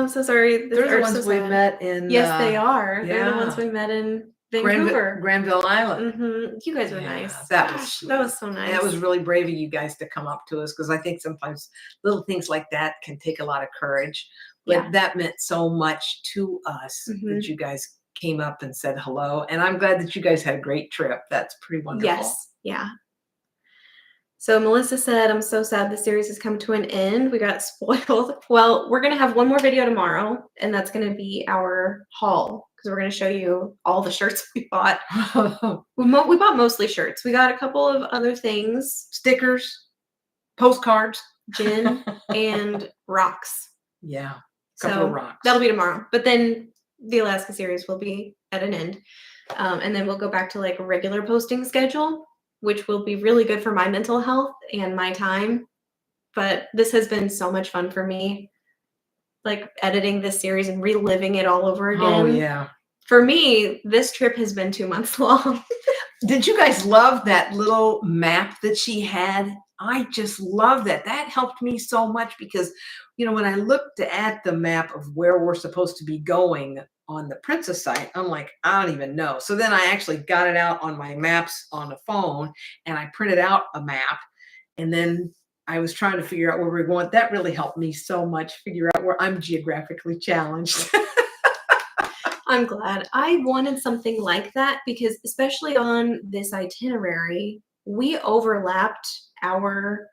S1: So sorry.
S2: They're the ones we met in.
S1: Yes, they are. They're the ones we met in Vancouver,
S2: Granville Island.
S1: You guys were nice.
S2: That was so nice. And that was really brave of you guys to come up to us because I think sometimes little things like that can take a lot of courage. But that meant so much to us that you guys came up and said hello. And I'm glad that you guys had a great trip. That's pretty wonderful.
S1: Yes. Yeah. So Melissa said, I'm so sad the series has come to an end. We got spoiled. Well, we're going to have one more video tomorrow, and that's going to be our haul because we're going to show you all the shirts we bought. We bought mostly shirts. We got a couple of other things,
S2: Stickers, postcards,
S1: gin, and rocks.
S2: Yeah, a couple of rocks.
S1: That'll be tomorrow. But then the Alaska series will be at an end. And then we'll go back to like a regular posting schedule, which will be really good for my mental health and my time. But this has been so much fun for me, like editing this series and reliving it all over again.
S2: Oh, yeah.
S1: For me, this trip has been 2 months long.
S2: Did you guys love that little map that she had? I just love that. That helped me so much because, when I looked at the map of where we're supposed to be going on the Princess site, I'm like, I don't even know. So then I actually got it out on my maps on the phone and I printed out a map, and then I was trying to figure out where we're going. That really helped me so much figure out where I'm geographically challenged.
S1: I'm glad. I wanted something like that because especially on this itinerary, we overlapped our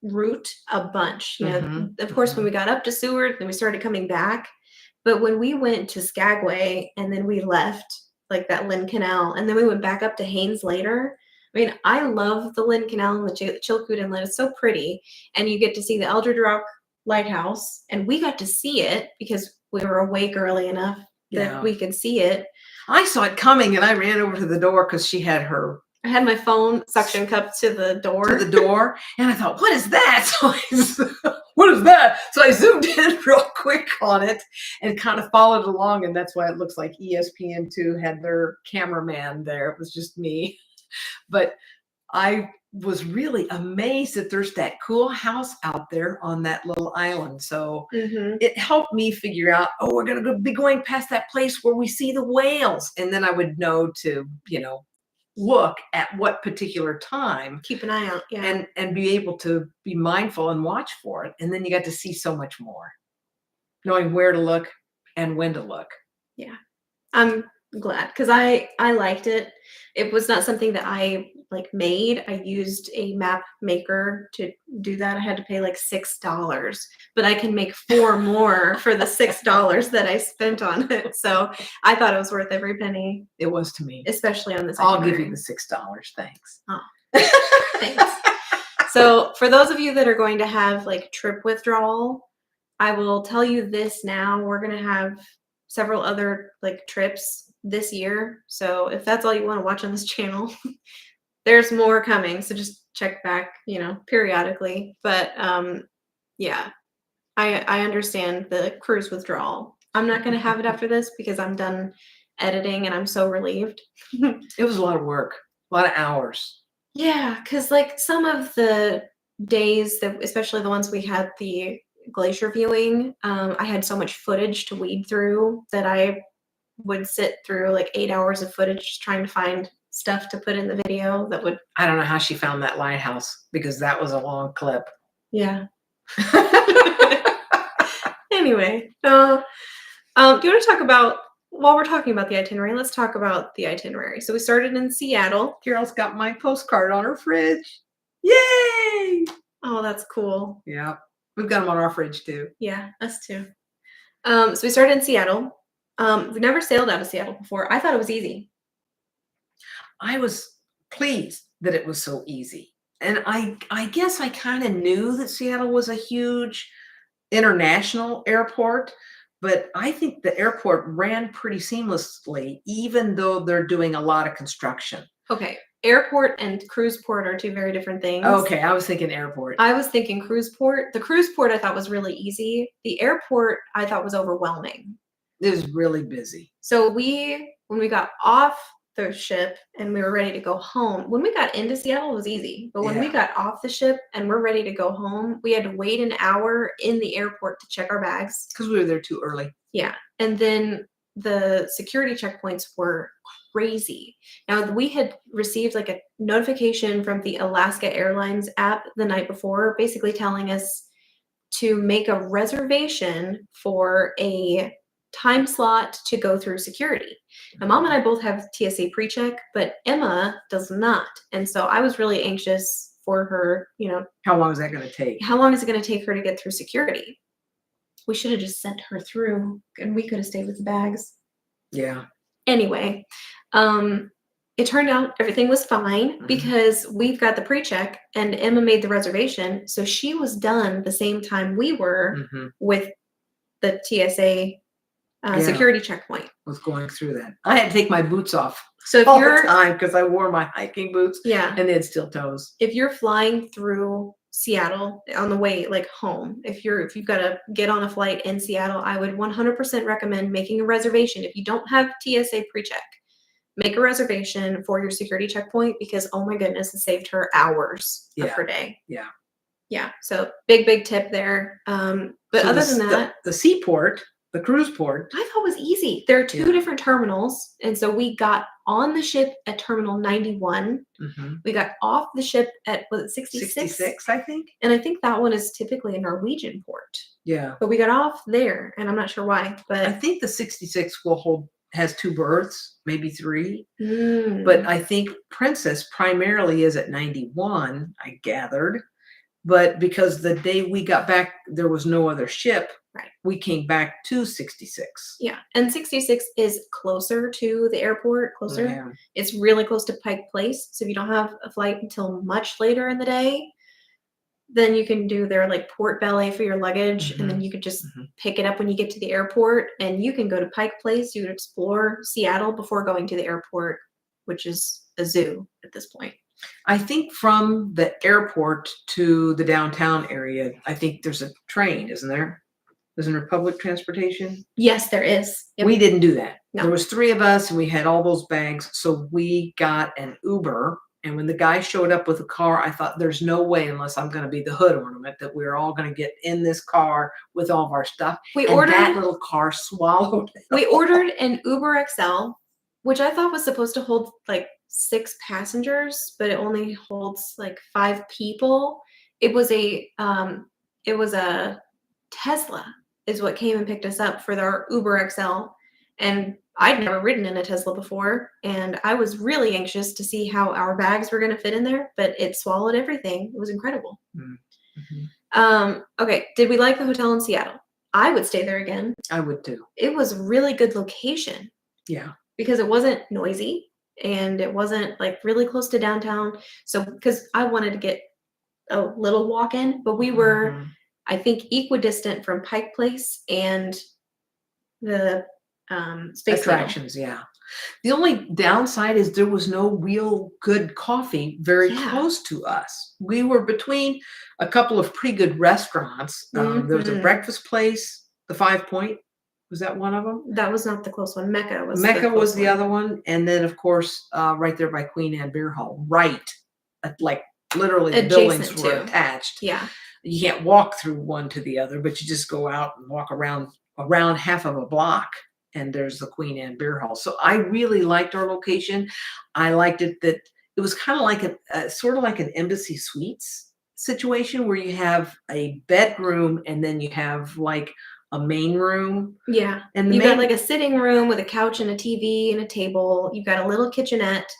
S1: route a bunch. Of course, when we got up to Seward, then we started coming back. But when we went to Skagway and then we left that Lynn Canal, and then we went back up to Haines later. I mean, I love the Lynn Canal and the Chilkoot Inlet. It's so pretty. And you get to see the Eldred Rock Lighthouse. And we got to see it because we were awake early enough that we could see it.
S2: I saw it coming and I ran over to the door because she had her.
S1: I had my phone suction cup to the door.
S2: And I thought, what is that? What is that? So I zoomed in real quick on it and kind of followed along. And that's why it looks like ESPN2 had their cameraman there. It was just me. But I was really amazed that there's that cool house out there on that little island. So it helped me figure out, we're going to be going past that place where we see the whales. And then I would know to, look at what particular time.
S1: Keep an eye out. Yeah.
S2: And be able to be mindful and watch for it. And then you got to see so much more, knowing where to look and when to look.
S1: Yeah. I'm glad because I liked it. It was not something that I made. I used a map maker to do that. I had to pay $6, but I can make 4 more for the $6 that I spent on it. So I thought it was worth every penny.
S2: It was to me,
S1: especially on this.
S2: I'll give you the $6. Thanks.
S1: Oh, thanks. So for those of you that are going to have trip withdrawal, I will tell you this now. We're going to have several other trips this year. So if that's all you want to watch on this channel, there's more coming. So just check back, periodically. But yeah, I understand the cruise withdrawal. I'm not going to have it after this because I'm done editing and I'm so relieved.
S2: It was a lot of work, a lot of hours.
S1: Yeah, because some of the days that, especially the ones we had the glacier viewing, I had so much footage to weed through that I would sit through 8 hours of footage just trying to find stuff to put in the video that would.
S2: I don't know how she found that lighthouse because that was a long clip.
S1: Yeah. Anyway, do you want to talk about, while we're talking about the itinerary, let's talk about the itinerary. So we started in Seattle.
S2: Carol's got my postcard on her fridge. Yay!
S1: Oh, that's cool.
S2: Yeah. We've got them on our fridge too.
S1: Yeah, us too. So we started in Seattle. We've never sailed out of Seattle before. I thought it was easy.
S2: I was pleased that it was so easy. And I guess I kind of knew that Seattle was a huge international airport, but I think the airport ran pretty seamlessly, even though they're doing a lot of construction.
S1: Okay. Airport and cruise port are 2 very different things.
S2: Okay, I was thinking airport.
S1: I was thinking cruise port. The cruise port I thought was really easy. The airport I thought was overwhelming.
S2: It was really busy.
S1: So when we got off the ship and we were ready to go home, when we got into Seattle, it was easy. But when we got off the ship and we're ready to go home, we had to wait an hour in the airport to check our bags.
S2: Because we were there too early.
S1: Yeah. And then the security checkpoints were crazy. Now, we had received a notification from the Alaska Airlines app the night before, basically telling us to make a reservation for a time slot to go through security. Now, Mom and I both have TSA pre-check, but Emma does not. And so I was really anxious for her,
S2: How long is that going to take?
S1: How long is it going to take her to get through security? We should have just sent her through and we could have stayed with the bags.
S2: Yeah.
S1: Anyway, it turned out everything was fine because we've got the pre-check and Emma made the reservation. So she was done the same time we were with the TSA security checkpoint.
S2: Was going through that. I had to take my boots off
S1: So if
S2: all
S1: you're
S2: the time because I wore my hiking boots
S1: yeah,
S2: and they had steel toes.
S1: if you're flying through Seattle on the way like home, if you've got to get on a flight in Seattle, I would 100% recommend making a reservation. If you don't have TSA pre-check, make a reservation for your security checkpoint because oh my goodness, it saved her hours of her day. Yeah. So big tip there. But so other than that,
S2: the seaport, the cruise port,
S1: I thought was easy. There are 2 different terminals, and so we got on the ship at Terminal 91. We got off the ship at was it 66?
S2: 66, I think.
S1: And I think that one is typically a Norwegian port.
S2: Yeah.
S1: But we got off there, and I'm not sure why. But
S2: I think the 66 has 2 berths, maybe 3. But I think Princess primarily is at 91, I gathered. But because the day we got back, there was no other ship.
S1: Right.
S2: We came back to 66.
S1: Yeah. And 66 is closer to the airport, closer. Yeah. It's really close to Pike Place. So if you don't have a flight until much later in the day, then you can do their like port valet for your luggage. And then you could just pick it up when you get to the airport. And you can go to Pike Place. You could explore Seattle before going to the airport, which is a zoo at this point.
S2: I think from the airport to the downtown area, I think there's a train, isn't there? Isn't there public transportation?
S1: Yes, there is.
S2: Yep. We didn't do that.
S1: No.
S2: There was 3 of us and we had all those bags. So we got an Uber. And when the guy showed up with a car, I thought there's no way unless I'm going to be the hood ornament that we're all going to get in this car with all of our stuff. That little car swallowed it.
S1: We ordered an Uber XL, which I thought was supposed to hold like 6 passengers, but it only holds like 5 people. It was a Tesla is what came and picked us up for our Uber XL. And I'd never ridden in a Tesla before. And I was really anxious to see how our bags were going to fit in there, but it swallowed everything. It was incredible. Okay. Did we like the hotel in Seattle? I would stay there again.
S2: I would too.
S1: It was a really good location.
S2: Yeah.
S1: Because it wasn't noisy and it wasn't like really close to downtown. So, because I wanted to get a little walk in, but we were, I think, equidistant from Pike Place and the Space
S2: attractions. Yeah. The only downside is there was no real good coffee very close to us. We were between a couple of pretty good restaurants. There was a breakfast place, the 5 Point. Was that one of them?
S1: That was not the close one. Mecca was
S2: the other one. And then, of course, right there by Queen Anne Beer Hall, like literally the buildings were attached.
S1: Yeah.
S2: You can't walk through one to the other, but you just go out and walk around half of a block. And there's the Queen Anne Beer Hall. So I really liked our location. I liked it that it was kind of like sort of like an Embassy Suites situation where you have a bedroom and then you have like a main room.
S1: Yeah. And you got like a sitting room with a couch and a TV and a table. You've got a little kitchenette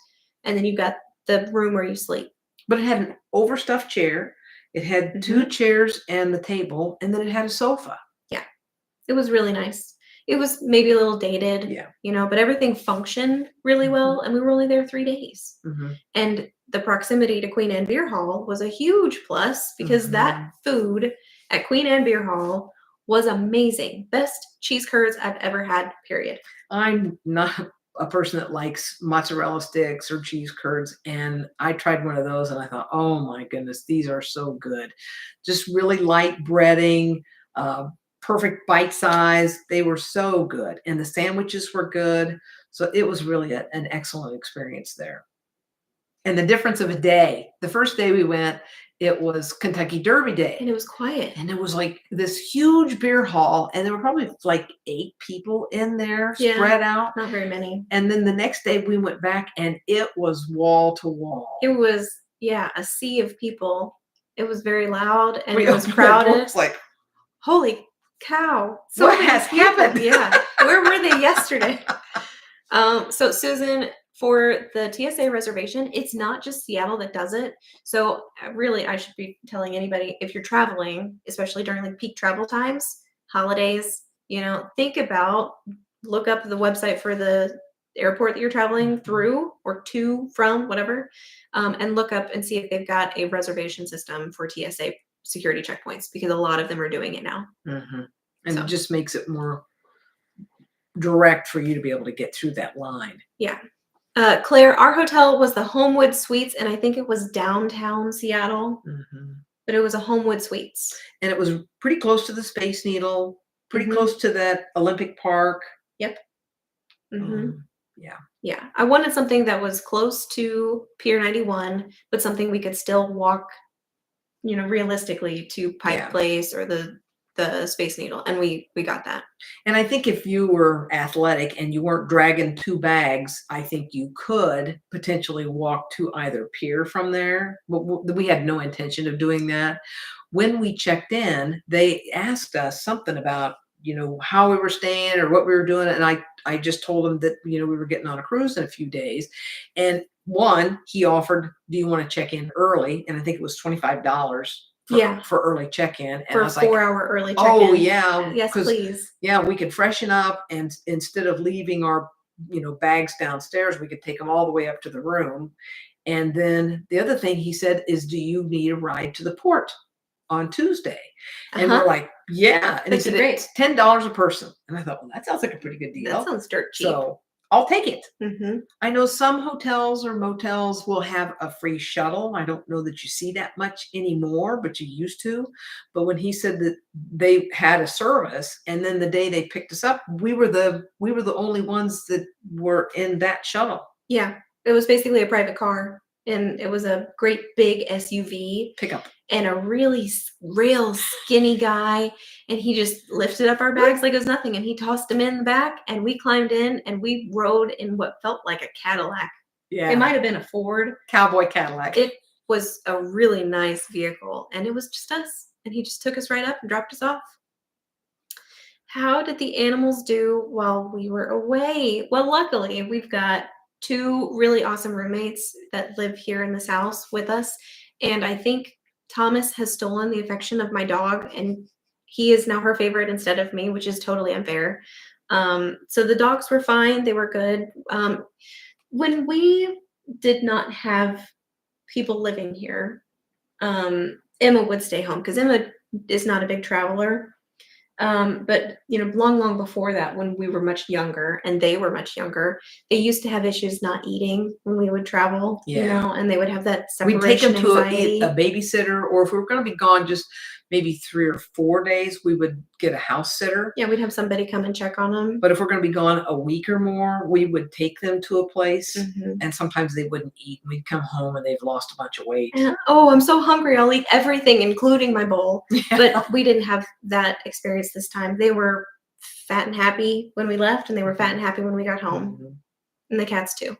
S1: and then you've got the room where you sleep.
S2: But it had an overstuffed chair. It had 2 chairs and the table, and then it had a sofa.
S1: Yeah. It was really nice. It was maybe a little dated, but everything functioned really well. And we were only there 3 days. And the proximity to Queen Anne Beer Hall was a huge plus because that food at Queen Anne Beer Hall was amazing. Best cheese curds I've ever had, period.
S2: I'm not a person that likes mozzarella sticks or cheese curds. And I tried one of those and I thought, oh my goodness, these are so good. Just really light breading, perfect bite size. They were so good. And the sandwiches were good. So it was really an excellent experience there. And the difference of a day, the first day we went, it was Kentucky Derby Day.
S1: And it was quiet.
S2: And it was like this huge beer hall. And there were probably like 8 people in there spread out.
S1: Not very many.
S2: And then the next day we went back and it was wall to wall.
S1: It was, a sea of people. It was very loud and it was crowded.
S2: It's like,
S1: holy cow.
S2: So what has happened?
S1: Yeah. Where were they yesterday? So Susan, for the TSA reservation, it's not just Seattle that does it. So really, I should be telling anybody, if you're traveling, especially during like peak travel times, holidays, think about look up the website for the airport that you're traveling through or to, from, whatever, and look up and see if they've got a reservation system for TSA security checkpoints, because a lot of them are doing it now.
S2: And
S1: So.
S2: it just makes it more direct for you to be able to get through that line.
S1: Yeah. Claire, our hotel was the Homewood Suites, and I think it was downtown Seattle, but it was a Homewood Suites.
S2: And it was pretty close to the Space Needle, pretty
S1: Mhm.
S2: close to that Olympic Park.
S1: Yep.
S2: Yeah.
S1: Yeah. I wanted something that was close to Pier 91, but something we could still walk, realistically to Pike
S2: Yeah.
S1: Place or the Space Needle, and we got that.
S2: And I think if you were athletic and you weren't dragging 2 bags, I think you could potentially walk to either pier from there. But we had no intention of doing that. When we checked in, they asked us something about, how we were staying or what we were doing. And I just told them that, we were getting on a cruise in a few days. And one, he offered, do you want to check in early? And I think it was $25 for early check-in. And
S1: for
S2: I was
S1: a
S2: like,
S1: 4-hour early check-in.
S2: oh yeah.
S1: Yes, please.
S2: Yeah, we could freshen up, and instead of leaving our, bags downstairs, we could take them all the way up to the room. And then the other thing he said is, do you need a ride to the port on Tuesday? And we're like, yeah. And he said, it's $10 a person. And I thought, well, that sounds like a pretty good deal.
S1: That sounds dirt cheap.
S2: So I'll take it.
S1: Mm-hmm.
S2: I know some hotels or motels will have a free shuttle. I don't know that you see that much anymore, but you used to. But when he said that they had a service, and then the day they picked us up, we were the only ones that were in that shuttle.
S1: Yeah, it was basically a private car, and it was a great big SUV
S2: pickup.
S1: And a really real skinny guy, and he just lifted up our bags like it was nothing, and he tossed them in the back, and we climbed in, and we rode in what felt like a Cadillac.
S2: Yeah.
S1: It might have been a Ford.
S2: Cowboy Cadillac.
S1: It was a really nice vehicle, and it was just us, and he just took us right up and dropped us off. How did the animals do while we were away? Well, luckily, we've got 2 really awesome roommates that live here in this house with us, and I think Thomas has stolen the affection of my dog, and he is now her favorite instead of me, which is totally unfair. So the dogs were fine. They were good. When we did not have people living here, Emma would stay home because Emma is not a big traveler. But long before that, when we were much younger and they were much younger, they used to have issues not eating when we would travel, and they would have that separation
S2: We'd take them to
S1: anxiety.
S2: a babysitter, or if we were going to be gone just maybe 3 or 4 days, we would get a house sitter.
S1: Yeah, we'd have somebody come and check on them.
S2: But if we're going to be gone a week or more, we would take them to a place,
S1: Mm-hmm.
S2: and sometimes they wouldn't eat. We'd come home and they've lost a bunch of weight.
S1: Oh, I'm so hungry. I'll eat everything, including my bowl. But we didn't have that experience this time. They were fat and happy when we left, and they were fat and happy when we got home.
S2: Mm-hmm.
S1: And the cats too.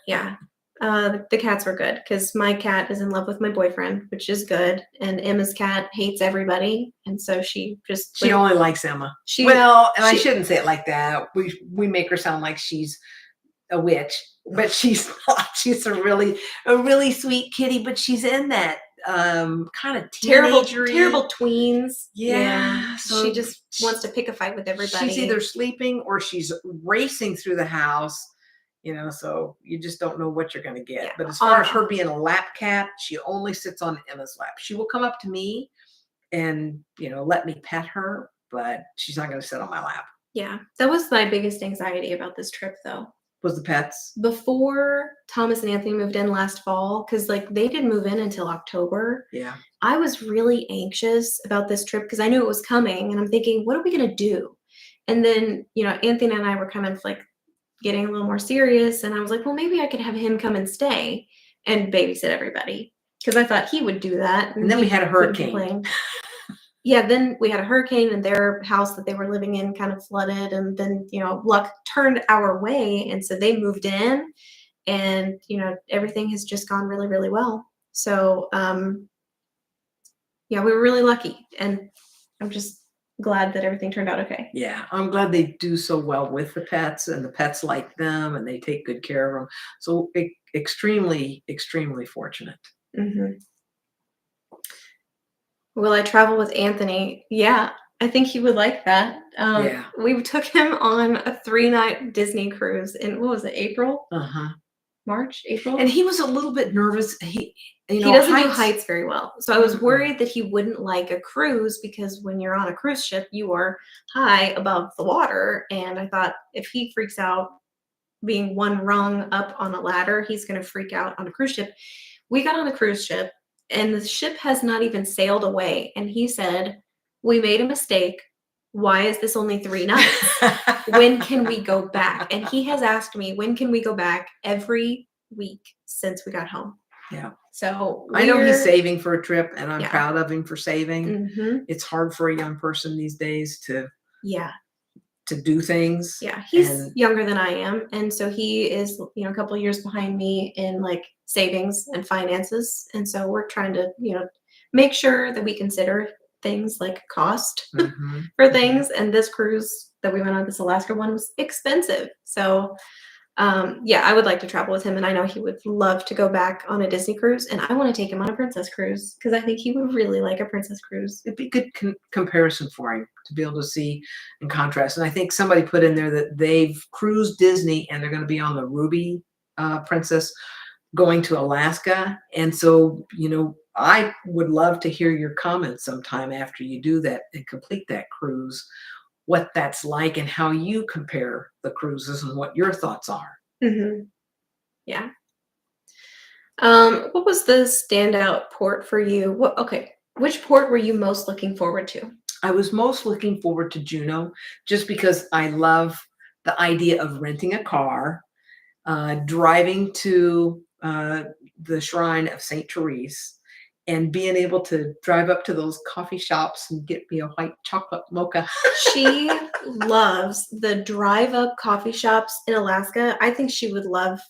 S1: Yeah. The cats were good because my cat is in love with my boyfriend, which is good. And Emma's cat hates everybody. And so she
S2: only likes Emma. I shouldn't say it like that. We make her sound like she's a witch, but she's not. She's a really sweet kitty, but she's in that kind of
S1: terrible tweens.
S2: Yeah.
S1: So she just wants to pick a fight with everybody.
S2: She's either sleeping or she's racing through the house. So you just don't know what you're going to get. Yeah. But as far as her being a lap cat, she only sits on Emma's lap. She will come up to me and, let me pet her, but she's not going to sit on my lap.
S1: Yeah. That was my biggest anxiety about this trip, though.
S2: Was the pets?
S1: Before Thomas and Anthony moved in last fall, because they didn't move in until October.
S2: Yeah.
S1: I was really anxious about this trip because I knew it was coming, and I'm thinking, what are we going to do? And then, Anthony and I were kind of getting a little more serious, and I was like, well, maybe I could have him come and stay and babysit everybody, because I thought he would do that.
S2: And then we had a hurricane.
S1: Yeah, then we had a hurricane, and their house that they were living in kind of flooded, and then luck turned our way, and so they moved in, and everything has just gone really, really well. So we were really lucky, and I'm just glad that everything turned out okay.
S2: Yeah, I'm glad they do so well with the pets, and the pets like them, and they take good care of them. So extremely, extremely fortunate.
S1: Mm-hmm. Will I travel with Anthony? Yeah, I think he would like that.
S2: Yeah.
S1: We took him on a 3-night Disney cruise in, what was it, April? March, April?
S2: And he was a little bit nervous. He
S1: doesn't do heights very well. So I was
S2: Mm-mm.
S1: worried that he wouldn't like a cruise because when you're on a cruise ship, you are high above the water. And I thought if he freaks out being one rung up on a ladder, he's going to freak out on a cruise ship. We got on a cruise ship and the ship has not even sailed away. And he said, we made a mistake. Why is this only 3 nights? When can we go back? And he has asked me, when can we go back, every week since we got home.
S2: Yeah.
S1: So
S2: I know he's saving for a trip and I'm
S1: Yeah.
S2: proud of him for saving.
S1: Mm-hmm.
S2: It's hard for a young person these days to do things.
S1: Yeah, he's younger than I am. And so he is, a couple of years behind me in like savings and finances. And so we're trying to, make sure that we consider things like cost
S2: Mm-hmm.
S1: for things. And this cruise that we went on, this Alaska one, was expensive. So I would like to travel with him, and I know he would love to go back on a Disney cruise, and I want to take him on a princess cruise because I think he would really like a princess cruise.
S2: It'd be a good comparison for him to be able to see and contrast. And I think somebody put in there that they've cruised Disney and they're going to be on the Ruby Princess going to Alaska. And so, I would love to hear your comments sometime after you do that and complete that cruise, what that's like and how you compare the cruises and what your thoughts are.
S1: Mm-hmm. Yeah. What was the standout port for you? Which port were you most looking forward to?
S2: I was most looking forward to Juneau just because I love the idea of renting a car, driving to the shrine of St. Therese, and being able to drive up to those coffee shops and get me a white chocolate mocha.
S1: She loves the drive-up coffee shops in Alaska. I think she would love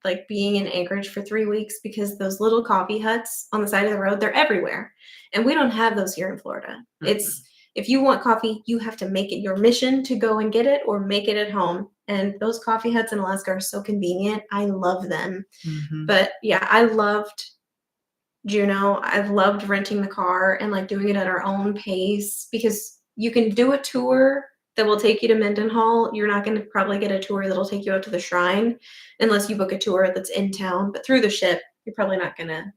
S1: like being in Anchorage for 3 weeks because those little coffee huts on the side of the road, they're everywhere. And we don't have those here in Florida. Mm-hmm. It's, if you want coffee, you have to make it your mission to go and get it or make it at home. And those coffee huts in Alaska are so convenient. I love them. Mm-hmm. But yeah, I loved Juneau. I've loved renting the car and like doing it at our own pace because you can do a tour that will take you to Mendenhall. You're not going to probably get a tour that'll take you out to the shrine unless you book a tour that's in town. But through the ship, you're probably not going to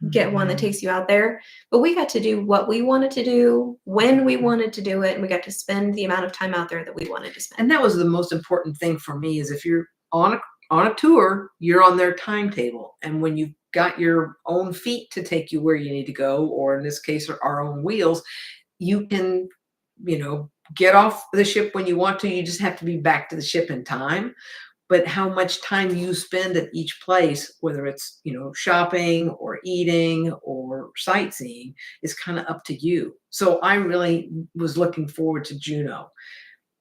S1: get one that takes you out there. But we got to do what we wanted to do when we wanted to do it, and we got to spend the amount of time out there that we wanted to spend.
S2: And that was the most important thing for me, is if you're on a tour, you're on their timetable. And when you've got your own feet to take you where you need to go, or in this case, our own wheels, you can, get off the ship when you want to. You just have to be back to the ship in time. But how much time you spend at each place, whether it's, shopping or eating or sightseeing, is kind of up to you. So I really was looking forward to Juneau.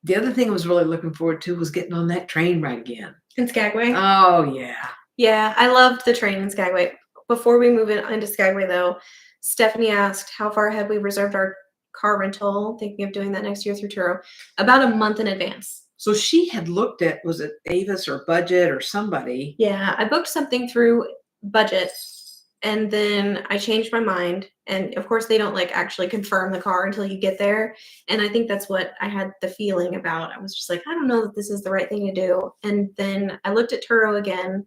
S2: The other thing I was really looking forward to was getting on that train ride again.
S1: In Skagway?
S2: Oh, yeah.
S1: Yeah, I loved the train in Skagway. Before we move into Skagway, though, Stephanie asked how far had we reserved our car rental, thinking of doing that next year through Turo, about a month in advance.
S2: So she had looked at, was it Avis or Budget or somebody?
S1: Yeah, I booked something through Budget, and then I changed my mind. And of course, they don't like actually confirm the car until you get there. And I think that's what I had the feeling about. I was just like, I don't know that this is the right thing to do. And then I looked at Turo again.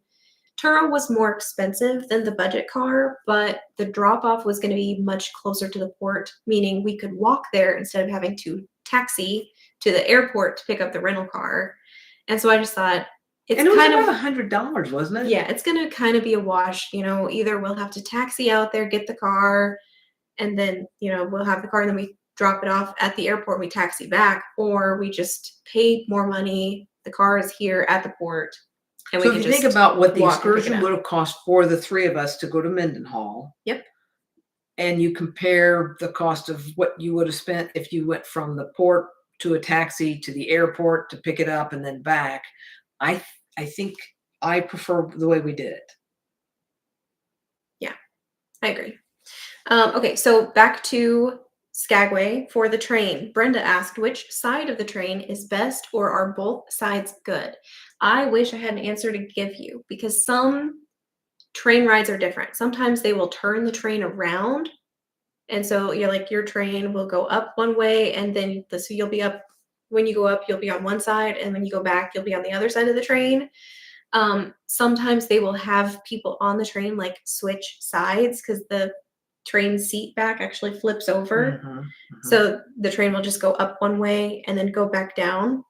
S1: Turo was more expensive than the Budget car, but the drop-off was going to be much closer to the port, meaning we could walk there instead of having to taxi to the airport to pick up the rental car. And so I just thought,
S2: it's kind of $100, wasn't it?
S1: Yeah, it's going to kind of be a wash. Either we'll have to taxi out there, get the car, and then, we'll have the car and then we drop it off at the airport, we taxi back, or we just pay more money. The car is here at the port. And
S2: so if you think about what the excursion would have cost for the three of us to go to Mendenhall.
S1: Yep.
S2: And you compare the cost of what you would have spent if you went from the port to a taxi to the airport to pick it up and then back. I think I prefer the way we did it.
S1: Yeah, I agree. Okay, so back to Skagway for the train. Brenda asked, which side of the train is best, or are both sides good? I wish I had an answer to give you because some train rides are different. Sometimes they will turn the train around And so you're like, your train will go up one way, and then so you'll be up, when you go up, you'll be on one side, and when you go back, you'll be on the other side of the train. Sometimes they will have people on the train like switch sides because the train seat back actually flips over. So the train will just go up one way and then go back down.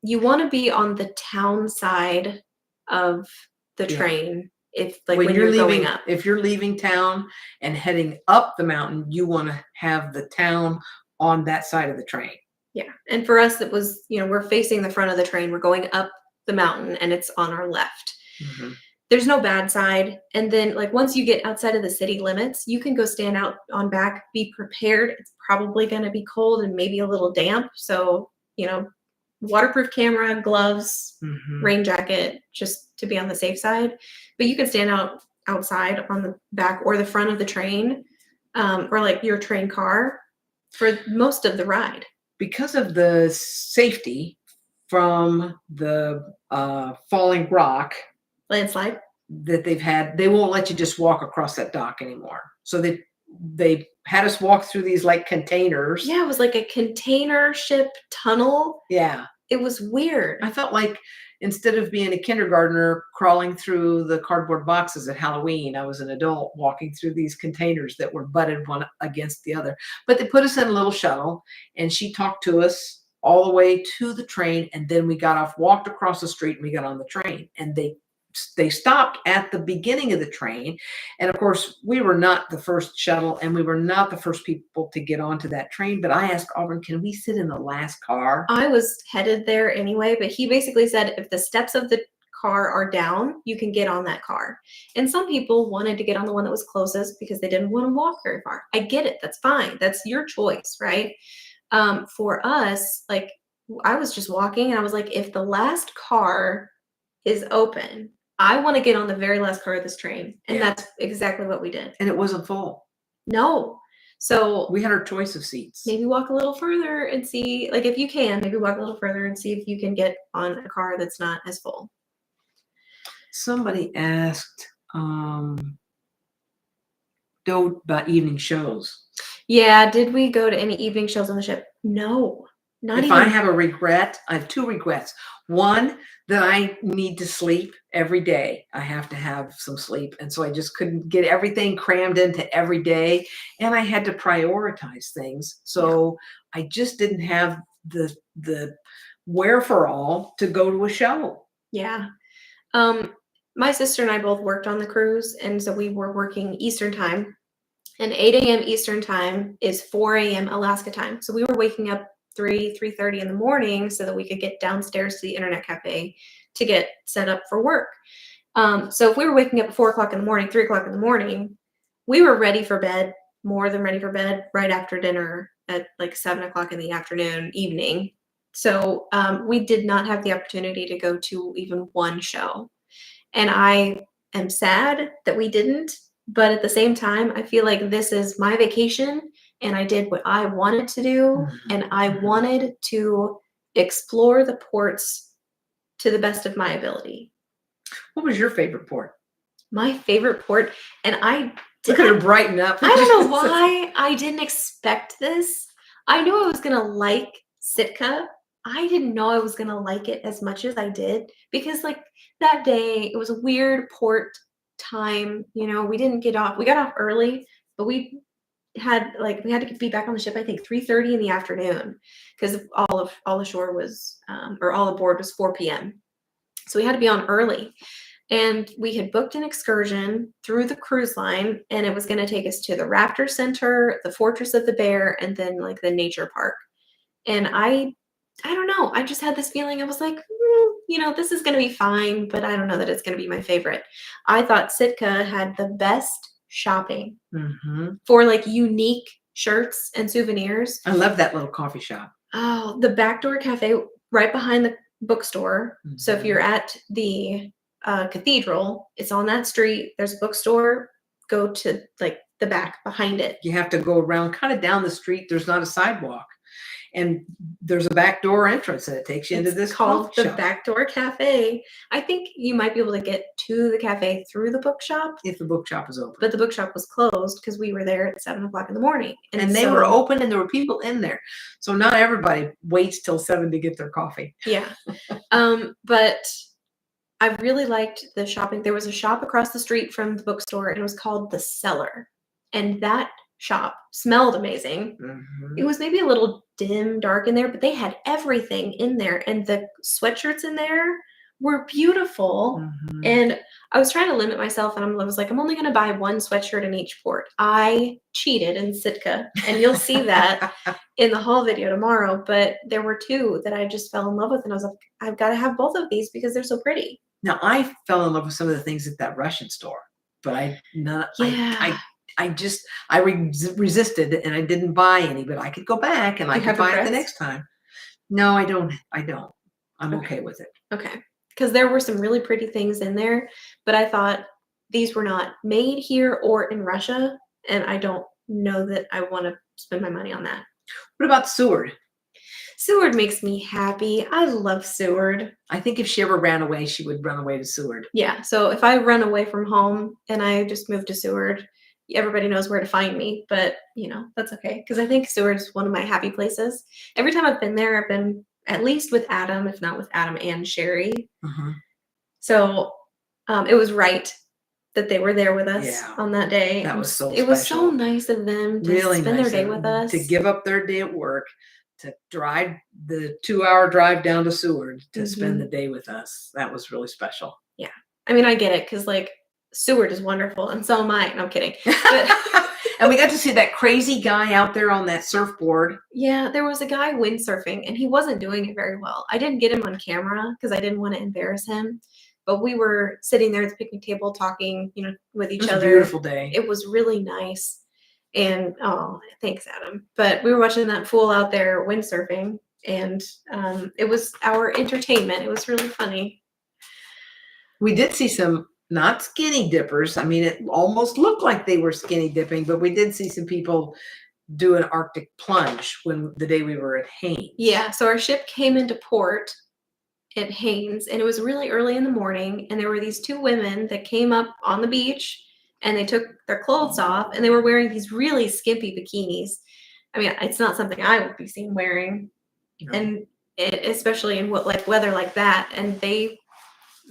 S1: You want to be on the town side of the train if like when you're
S2: leaving,
S1: going up.
S2: if you're leaving town and heading up the mountain, you want to have the town on that side of the train.
S1: Yeah. And for us, it was, we're facing the front of the train. We're going up the mountain and it's on our left. There's no bad side. And then like once you get outside of the city limits, you can go stand out on back, be prepared. It's probably going to be cold and maybe a little damp. So, waterproof camera, gloves, rain jacket, just to be on the safe side. But you can stand outside on the back or the front of the train, or like your train car for most of the ride.
S2: Because of the safety from the falling rock
S1: Landslide
S2: that they've had, they won't let you just walk across that dock anymore. So they had us walk through these like containers.
S1: Yeah, it was like a container ship tunnel.
S2: Yeah.
S1: It was weird.
S2: I felt like instead of being a kindergartner crawling through the cardboard boxes at Halloween, I was an adult walking through these containers that were butted one against the other. But they put us in a little shuttle, and she talked to us all the way to the train, and then we got off, walked across the street, and we got on the train. And they stopped at the beginning of the train. And of course, we were not the first shuttle and we were not the first people to get onto that train. But I asked Auburn, can we sit in the last car?
S1: I was headed there anyway, but he basically said if the steps of the car are down, you can get on that car. And some people wanted to get on the one that was closest because they didn't want to walk very far. I get it. That's fine. That's your choice, right? For us, like I was just walking and I was like, if the last car is open, I want to get on the very last car of this train. And that's exactly what we did.
S2: And it wasn't full.
S1: No. So
S2: we had our choice of seats.
S1: Maybe walk a little further and see, like if you can, maybe walk a little further and see if you can get on a car that's not as full.
S2: Somebody asked about evening shows.
S1: Yeah. Did we go to any evening shows on the ship? No.
S2: If I have a regret, I have two regrets. One, that I need to sleep every day. I have to have some sleep. And so I just couldn't get everything crammed into every day. And I had to prioritize things. So I just didn't have the wherefore to go to a show.
S1: Yeah. My sister and I both worked on the cruise. And so we were working Eastern time. And 8 a.m. Eastern time is 4 a.m. Alaska time. So we were waking up 3:30 in the morning so that we could get downstairs to the internet cafe to get set up for work. So if we were waking up at 4 o'clock in the morning, 3 o'clock in the morning, we were ready for bed, more than ready for bed, right after dinner at like 7 o'clock in the afternoon, evening. So we did not have the opportunity to go to even one show. And I am sad that we didn't, but at the same time, I feel like this is my vacation. And I did what I wanted to do. And I wanted to explore the ports to the best of my ability.
S2: What was your favorite port?
S1: My favorite port. And I
S2: look at her brighten up.
S1: I don't know why I didn't expect this. I knew I was going to like Sitka. I didn't know I was going to like it as much as I did. Because like that day, it was a weird port time. We didn't get off. We got off early, but we had to be back on the ship, I think 3:30 in the afternoon, because all the shore was or all aboard was 4 p.m. So we had to be on early, and we had booked an excursion through the cruise line, and it was going to take us to the Raptor Center, the Fortress of the Bear, and then like the nature park. And I don't know, I just had this feeling. I was like, this is going to be fine, but I don't know that it's going to be my favorite. I thought Sitka had the best shopping for like unique shirts and souvenirs.
S2: I love that little coffee shop.
S1: Oh, the Backdoor Cafe right behind the bookstore. So if you're at the cathedral, it's on that street. There's a bookstore. Go to like the back behind it.
S2: You have to go around kind of down the street. There's not a sidewalk. And there's a back door entrance and it takes you into
S1: It's
S2: this
S1: called
S2: coffee
S1: the
S2: shop.
S1: Backdoor Cafe. I think you might be able to get to the cafe through the bookshop,
S2: If the bookshop is open.
S1: but the bookshop was closed because we were there at 7 o'clock in the morning.
S2: And they were open and there were people in there. So not everybody waits till 7 to get their coffee.
S1: Yeah. But I really liked the shopping. There was a shop across the street from the bookstore and it was called The Cellar. And that shop smelled amazing.
S2: Mhm.
S1: It was maybe a little dim, dark in there, but they had everything in there. And the sweatshirts in there were beautiful.
S2: Mhm.
S1: And I was trying to limit myself and I was like, I'm only going to buy one sweatshirt in each port. I cheated in Sitka, and you'll see that in the haul video tomorrow. But there were two that I just fell in love with, and I was like, I've got to have both of these because they're so pretty.
S2: Now I fell in love with some of the things at that Russian store, but I resisted and I didn't buy any, but I could go back and I
S1: You
S2: could
S1: have
S2: buy it the
S1: regrets?
S2: next time. No, I don't. I'm
S1: Okay.
S2: okay with it.
S1: Okay. Because there were some really pretty things in there, but I thought these were not made here or in Russia, and I don't know that I want to spend my money on that.
S2: What about Seward?
S1: Seward makes me happy. I love Seward.
S2: I think if she ever ran away, she would run away to Seward.
S1: Yeah, so if I run away from home and I just move to Seward, everybody knows where to find me, but that's okay because I think Seward's one of my happy places. Every time I've been there, I've been at least with Adam, if not with Adam and Sherry.
S2: Uh-huh.
S1: So it was right that they were there with us on that day.
S2: That was so
S1: It was so
S2: special.
S1: nice of them to
S2: Really
S1: spend
S2: nice
S1: their day
S2: of
S1: with
S2: them
S1: us.
S2: to give up their day at work, to drive the 2-hour drive down to Seward to spend the day with us. That was really special.
S1: Yeah. I mean, I get it because Seward is wonderful and so am I. No, I'm kidding. But
S2: and we got to see that crazy guy out there on that surfboard.
S1: Yeah, there was a guy windsurfing and he wasn't doing it very well. I didn't get him on camera because I didn't want to embarrass him. But we were sitting there at the picnic table talking, with each
S2: It was
S1: other.
S2: a beautiful day.
S1: It was really nice. And thanks, Adam. But we were watching that fool out there windsurfing, and it was our entertainment. It was really funny.
S2: We did see some not skinny dippers. I mean, it almost looked like they were skinny dipping, but we did see some people do an Arctic plunge the day we were at Haines.
S1: Yeah, so our ship came into port at Haines, and it was really early in the morning, and there were these two women that came up on the beach, and they took their clothes off, and they were wearing these really skimpy bikinis. I mean, it's not something I would be seen wearing, and especially in weather like that. And they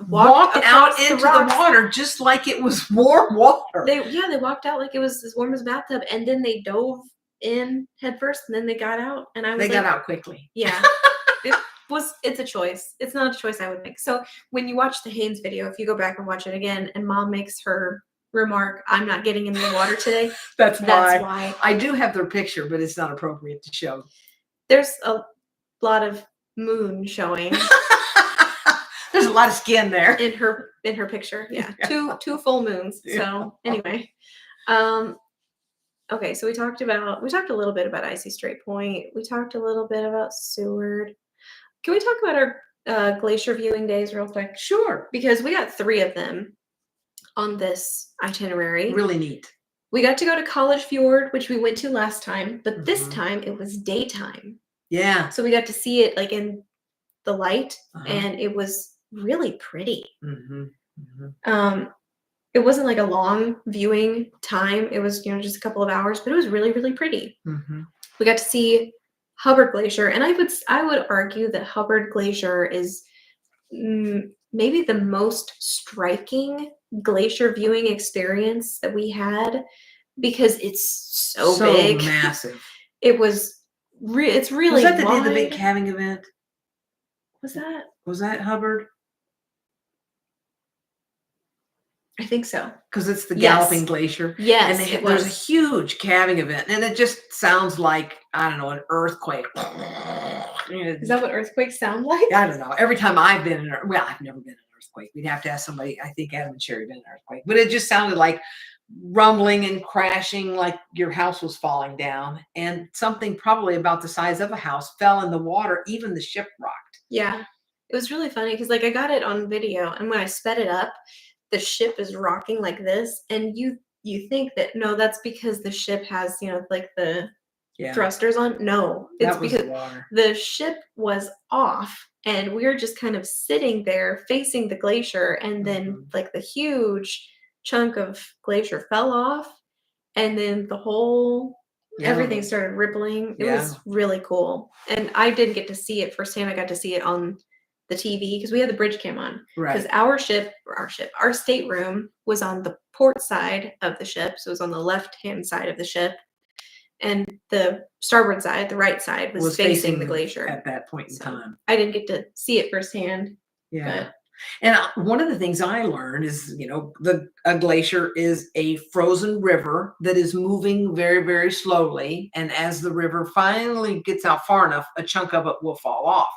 S1: walked
S2: out into the water just like it was warm water.
S1: They walked out like it was as warm as a bathtub, and then they dove in head first, and then they got out, and I was
S2: got out quickly.
S1: Yeah. It's a choice. It's not a choice I would make. So when you watch the Haines video, if you go back and watch it again, and Mom makes her remark, "I'm not getting in the water today,"
S2: that's why. I do have their picture, but it's not appropriate to show.
S1: There's a lot of moon showing.
S2: There's a lot of skin there
S1: in her picture. Yeah, two full moons. So anyway, okay. So we talked a little bit about Icy Strait Point. We talked a little bit about Seward. Can we talk about our glacier viewing days real quick?
S2: Sure.
S1: Because we got 3 of them on this itinerary.
S2: Really neat.
S1: We got to go to College Fjord, which we went to last time, but this time it was daytime.
S2: Yeah.
S1: So we got to see it in the light, and it was really pretty. It wasn't like a long viewing time. It was, just a couple of hours, but it was really, really pretty. We got to see Hubbard Glacier, and I would argue that Hubbard Glacier is maybe the most striking glacier viewing experience that we had because it's so big,
S2: massive.
S1: It was it's really
S2: was that the
S1: wide.
S2: day of the big calving event?
S1: Was
S2: that Hubbard?
S1: I think so.
S2: Because it's the Galloping Glacier.
S1: Yes,
S2: and there's a huge calving event, and it just sounds like, I don't know, an earthquake.
S1: Is that what earthquakes sound like?
S2: I don't know. Every time I've been in I've never been in an earthquake. We'd have to ask somebody. I think Adam and Sherry been in an earthquake. But it just sounded like rumbling and crashing, like your house was falling down. And something probably about the size of a house fell in the water. Even the ship rocked.
S1: Yeah. It was really funny because I got it on video, and when I sped it up, the ship is rocking like this, and you think that no, that's because the ship has the
S2: Yeah.
S1: thrusters on. No, it's
S2: That was the
S1: because
S2: water.
S1: the ship was off and we were just kind of sitting there facing the glacier, and then
S2: Mhm.
S1: like the huge chunk of glacier fell off, and then the whole
S2: Yeah.
S1: everything started rippling. It
S2: Yeah.
S1: was really cool. And I didn't get to see it firsthand. I got to see it on the TV because we had the bridge cam on. Because
S2: Right.
S1: our stateroom was on the port side of the ship. So it was on the left-hand side of the ship. And the starboard side, the right side, was facing the glacier
S2: at that point in
S1: So
S2: time.
S1: I didn't get to see it firsthand.
S2: Yeah.
S1: But
S2: And one of the things I learned is, a glacier is a frozen river that is moving very, very slowly. And as the river finally gets out far enough, a chunk of it will fall off.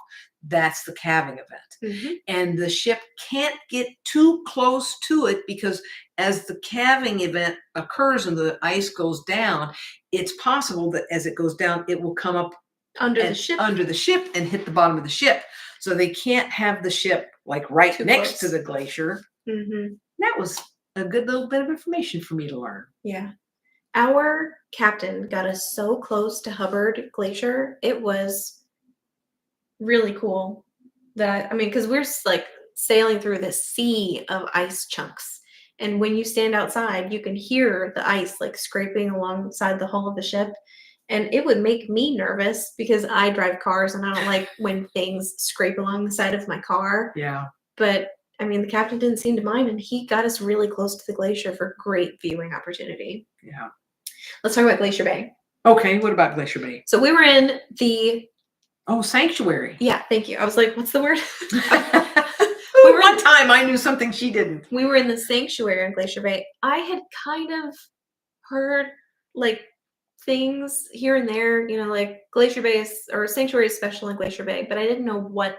S2: That's the calving event.
S1: mhm,
S2: And the ship can't get too close to it because as the calving event occurs and the ice goes down, it's possible that as it goes down, it will come up
S1: under the ship.
S2: under the ship and hit the bottom of the ship. So they can't have the ship like right
S1: Too
S2: next to
S1: close.
S2: the glacier.
S1: Mhm.
S2: That was a good little bit of information for me to learn.
S1: Yeah. Our captain got us so close to Hubbard Glacier. It was really cool. Because we're like sailing through this sea of ice chunks. And when you stand outside, you can hear the ice like scraping alongside the hull of the ship. And it would make me nervous because I drive cars and I don't like when things scrape along the side of my car.
S2: Yeah.
S1: But the captain didn't seem to mind, and he got us really close to the glacier for great viewing opportunity.
S2: Yeah.
S1: Let's talk about Glacier Bay.
S2: Okay. What about Glacier Bay?
S1: So we were in the
S2: sanctuary.
S1: Yeah, thank you. I was like, what's the word?
S2: One time I knew something she didn't.
S1: We were in the sanctuary in Glacier Bay. I had kind of heard like things here and there, like Glacier Bay or sanctuary is special in Glacier Bay, but I didn't know what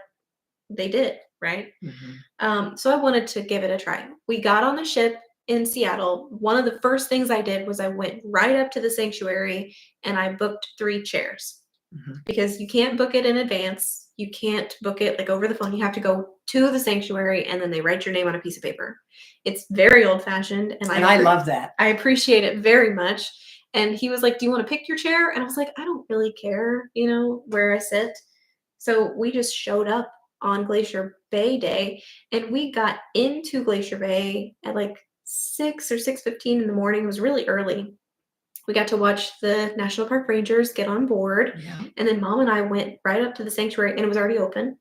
S1: they did, right?
S2: Mhm.
S1: So I wanted to give it a try. We got on the ship in Seattle. One of the first things I did was I went right up to the sanctuary and I booked 3 chairs.
S2: Mhm.
S1: Because you can't book it in advance. You can't book it like over the phone. You have to go to the sanctuary and then they write your name on a piece of paper. It's very old fashioned and
S2: I love that.
S1: I appreciate it very much. And he was like, "Do you want to pick your chair?" And I was like, "I don't really care, where I sit." So we just showed up on Glacier Bay Day and we got into Glacier Bay at like 6 or 6:15 in the morning. It was really early. We got to watch the National Park Rangers get on board.
S2: Yeah.
S1: And then Mom and I went right up to the sanctuary and it was already open.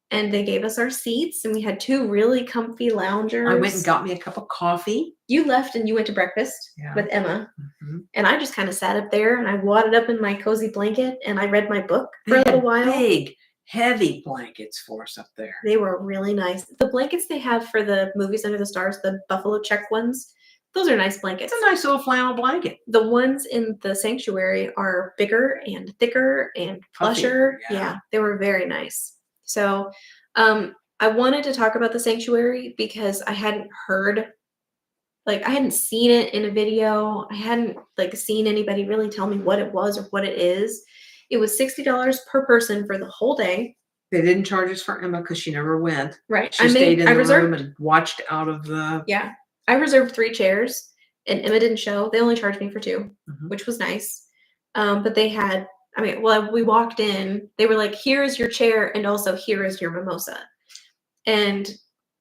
S1: And they gave us our seats and we had 2 really comfy loungers.
S2: I went and got me a cup of coffee.
S1: You left and you went to breakfast with Emma.
S2: Mhm.
S1: And I just kind of sat up there and I wadded up in my cozy blanket and I read my book for
S2: They
S1: a little
S2: had
S1: while.
S2: big, heavy blankets for us up there.
S1: They were really nice. The blankets they have for the Movies Under the Stars, the buffalo check ones, those are nice blankets.
S2: It's a nice little flannel blanket.
S1: The ones in the sanctuary are bigger and thicker and plusher.
S2: Puffier, yeah.
S1: They were very nice. So I wanted to talk about the sanctuary because I hadn't heard, I hadn't seen it in a video. I hadn't seen anybody really tell me what it was or what it is. It was $60 per person for the whole day.
S2: They didn't charge us for Emma because she never went.
S1: Right.
S2: She stayed in the room and watched out of the.
S1: Yeah. I reserved 3 chairs and Emma didn't show. They only charged me for 2,
S2: Mhm.
S1: which was nice. But they had, we walked in, they were like, "Here is your chair and also here is your mimosa." And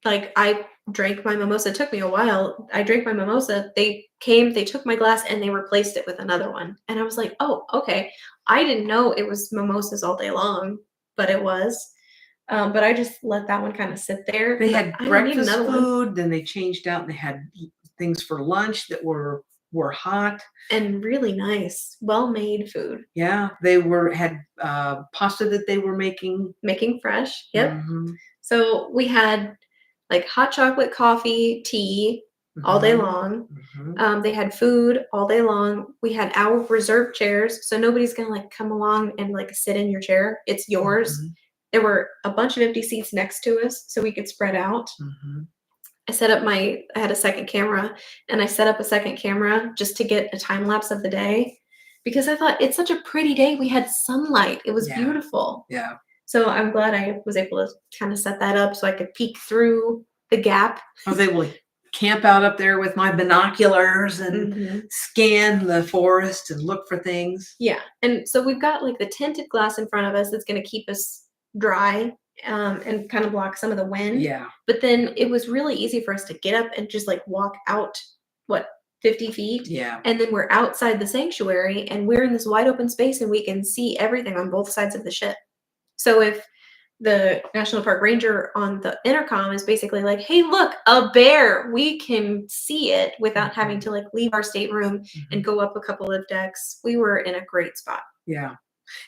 S1: I drank my mimosa. It took me a while. I drank my mimosa. They came, they took my glass and they replaced it with another one. And I was like, "Oh, okay." I didn't know it was mimosas all day long, but it was. But I just let that one kind of sit there.
S2: They had
S1: I didn't need
S2: breakfast
S1: another one.
S2: food, then they changed out and they had things for lunch that were hot.
S1: And really nice, well-made food.
S2: Yeah, they had pasta that they were making
S1: fresh. Yep.
S2: Mhm.
S1: So we had hot chocolate, coffee, tea all day long.
S2: Mhm.
S1: They had food all day long. We had our reserved chairs, so nobody's gonna come along and sit in your chair. It's yours.
S2: Mhm.
S1: There were a bunch of empty seats next to us, so we could spread out.
S2: Mhm.
S1: I had a second camera, and I set up a second camera just to get a time lapse of the day because I thought it's such a pretty day. We had sunlight. It was beautiful.
S2: Yeah.
S1: So I'm glad I was able to kind of set that up so I could peek through the gap.
S2: I was able camp out up there with my binoculars and
S1: Mhm.
S2: scan the forest and look for things.
S1: Yeah, and so we've got like the tinted glass in front of us that's going to keep us dry and kind of block some of the wind.
S2: Yeah.
S1: But then it was really easy for us to get up and just like walk out, what, 50 feet?
S2: Yeah.
S1: And then we're outside the sanctuary and we're in this wide open space and we can see everything on both sides of the ship. So if the National Park Ranger on the intercom is basically like, hey, look, a bear, we can see it without having to like leave our stateroom and go up a couple of decks. We were in a great spot.
S2: Yeah.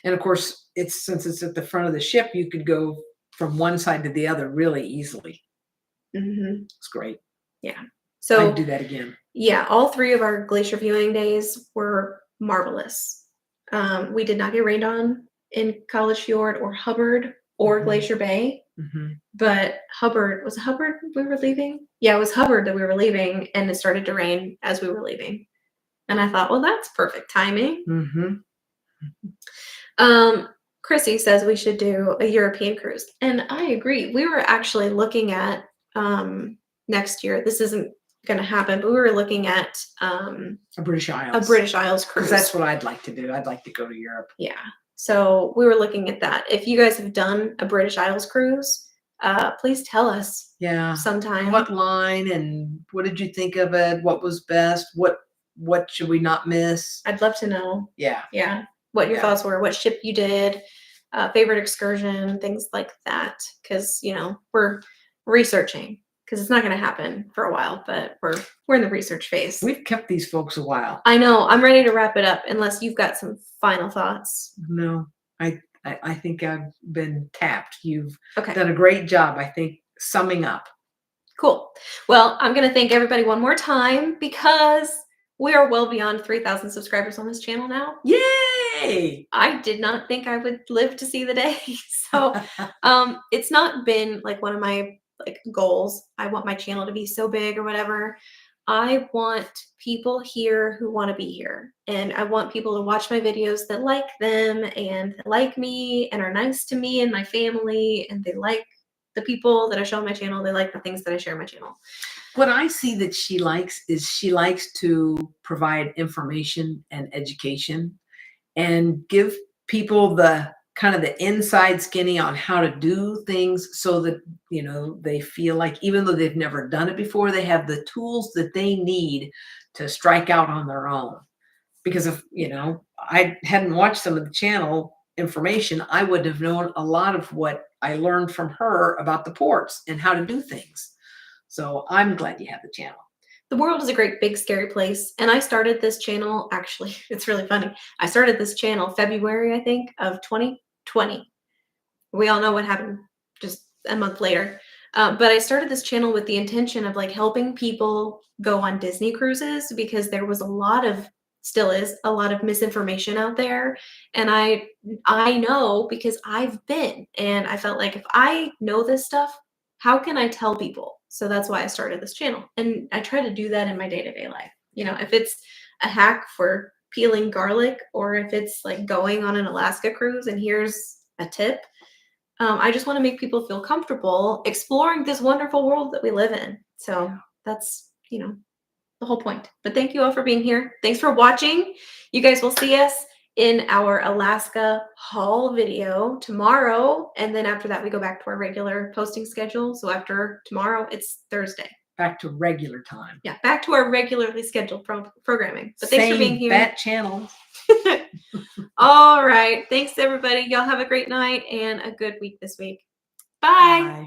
S2: And of course, since it's at the front of the ship, you could go from one side to the other really easily. It's great.
S1: Yeah. So
S2: I'd do that again.
S1: Yeah, all 3 of our glacier viewing days were marvelous. We did not get rained on in College Fjord or Hubbard or Glacier Bay, but Hubbard we were leaving? Yeah, it was Hubbard that we were leaving, and it started to rain as we were leaving. And I thought, well, that's perfect timing. Chrissy says we should do a European cruise, and I agree. We were actually looking at next year. This isn't going to happen, but we were looking at
S2: a British Isles.
S1: A British Isles cruise.
S2: That's what I'd like to do. I'd like to go to Europe.
S1: Yeah. So we were looking at that. If you guys have done a British Isles cruise, please tell us.
S2: Yeah.
S1: Sometime.
S2: What line and what did you think of it? What was best? What should we not miss?
S1: I'd love to know.
S2: Yeah.
S1: Yeah. What your thoughts were, what ship you did, favorite excursion, things like that. Because, we're researching. Because it's not going to happen for a while, but we're in the research phase.
S2: We've kept these folks a while.
S1: I know. I'm ready to wrap it up unless you've got some final thoughts.
S2: No, I think I've been tapped. You've
S1: Okay.
S2: done a great job, I think, summing up.
S1: Cool. Well, I'm going to thank everybody one more time because we are well beyond 3,000 subscribers on this channel now.
S2: Yay!
S1: I did not think I would live to see the day. So it's not been like one of my goals. I want my channel to be so big or whatever. I want people here who want to be here. And I want people to watch my videos that like them and that like me and are nice to me and my family. And they like the people that I show on my channel. They like the things that I share on my channel.
S2: What I see that she likes is she likes to provide information and education and give people the kind of the inside skinny on how to do things so that, they feel like even though they've never done it before, they have the tools that they need to strike out on their own. Because if, I hadn't watched some of the channel information, I would have known a lot of what I learned from her about the ports and how to do things. So I'm glad you have the channel.
S1: The world is a great, big, scary place. And I started this channel, actually, it's really funny. I started this channel February, I think, of 2020. We all know what happened just a month later. But I started this channel with the intention of helping people go on Disney cruises because there was still is a lot of misinformation out there. And I know because I've been, and I felt like if I know this stuff, how can I tell people? So that's why I started this channel. And I try to do that in my day-to-day life. If it's a hack for peeling garlic or if it's going on an Alaska cruise and here's a tip, I just want to make people feel comfortable exploring this wonderful world that we live in. So that's, the whole point. But thank you all for being here. Thanks for watching. You guys will see us in our Alaska haul video tomorrow. And then after that, we go back to our regular posting schedule. So after tomorrow, it's Thursday.
S2: Back to regular time.
S1: Yeah, back to our regularly scheduled programming. But thanks for being here.
S2: That channel.
S1: All right. Thanks, everybody. Y'all have a great night and a good week this week. Bye.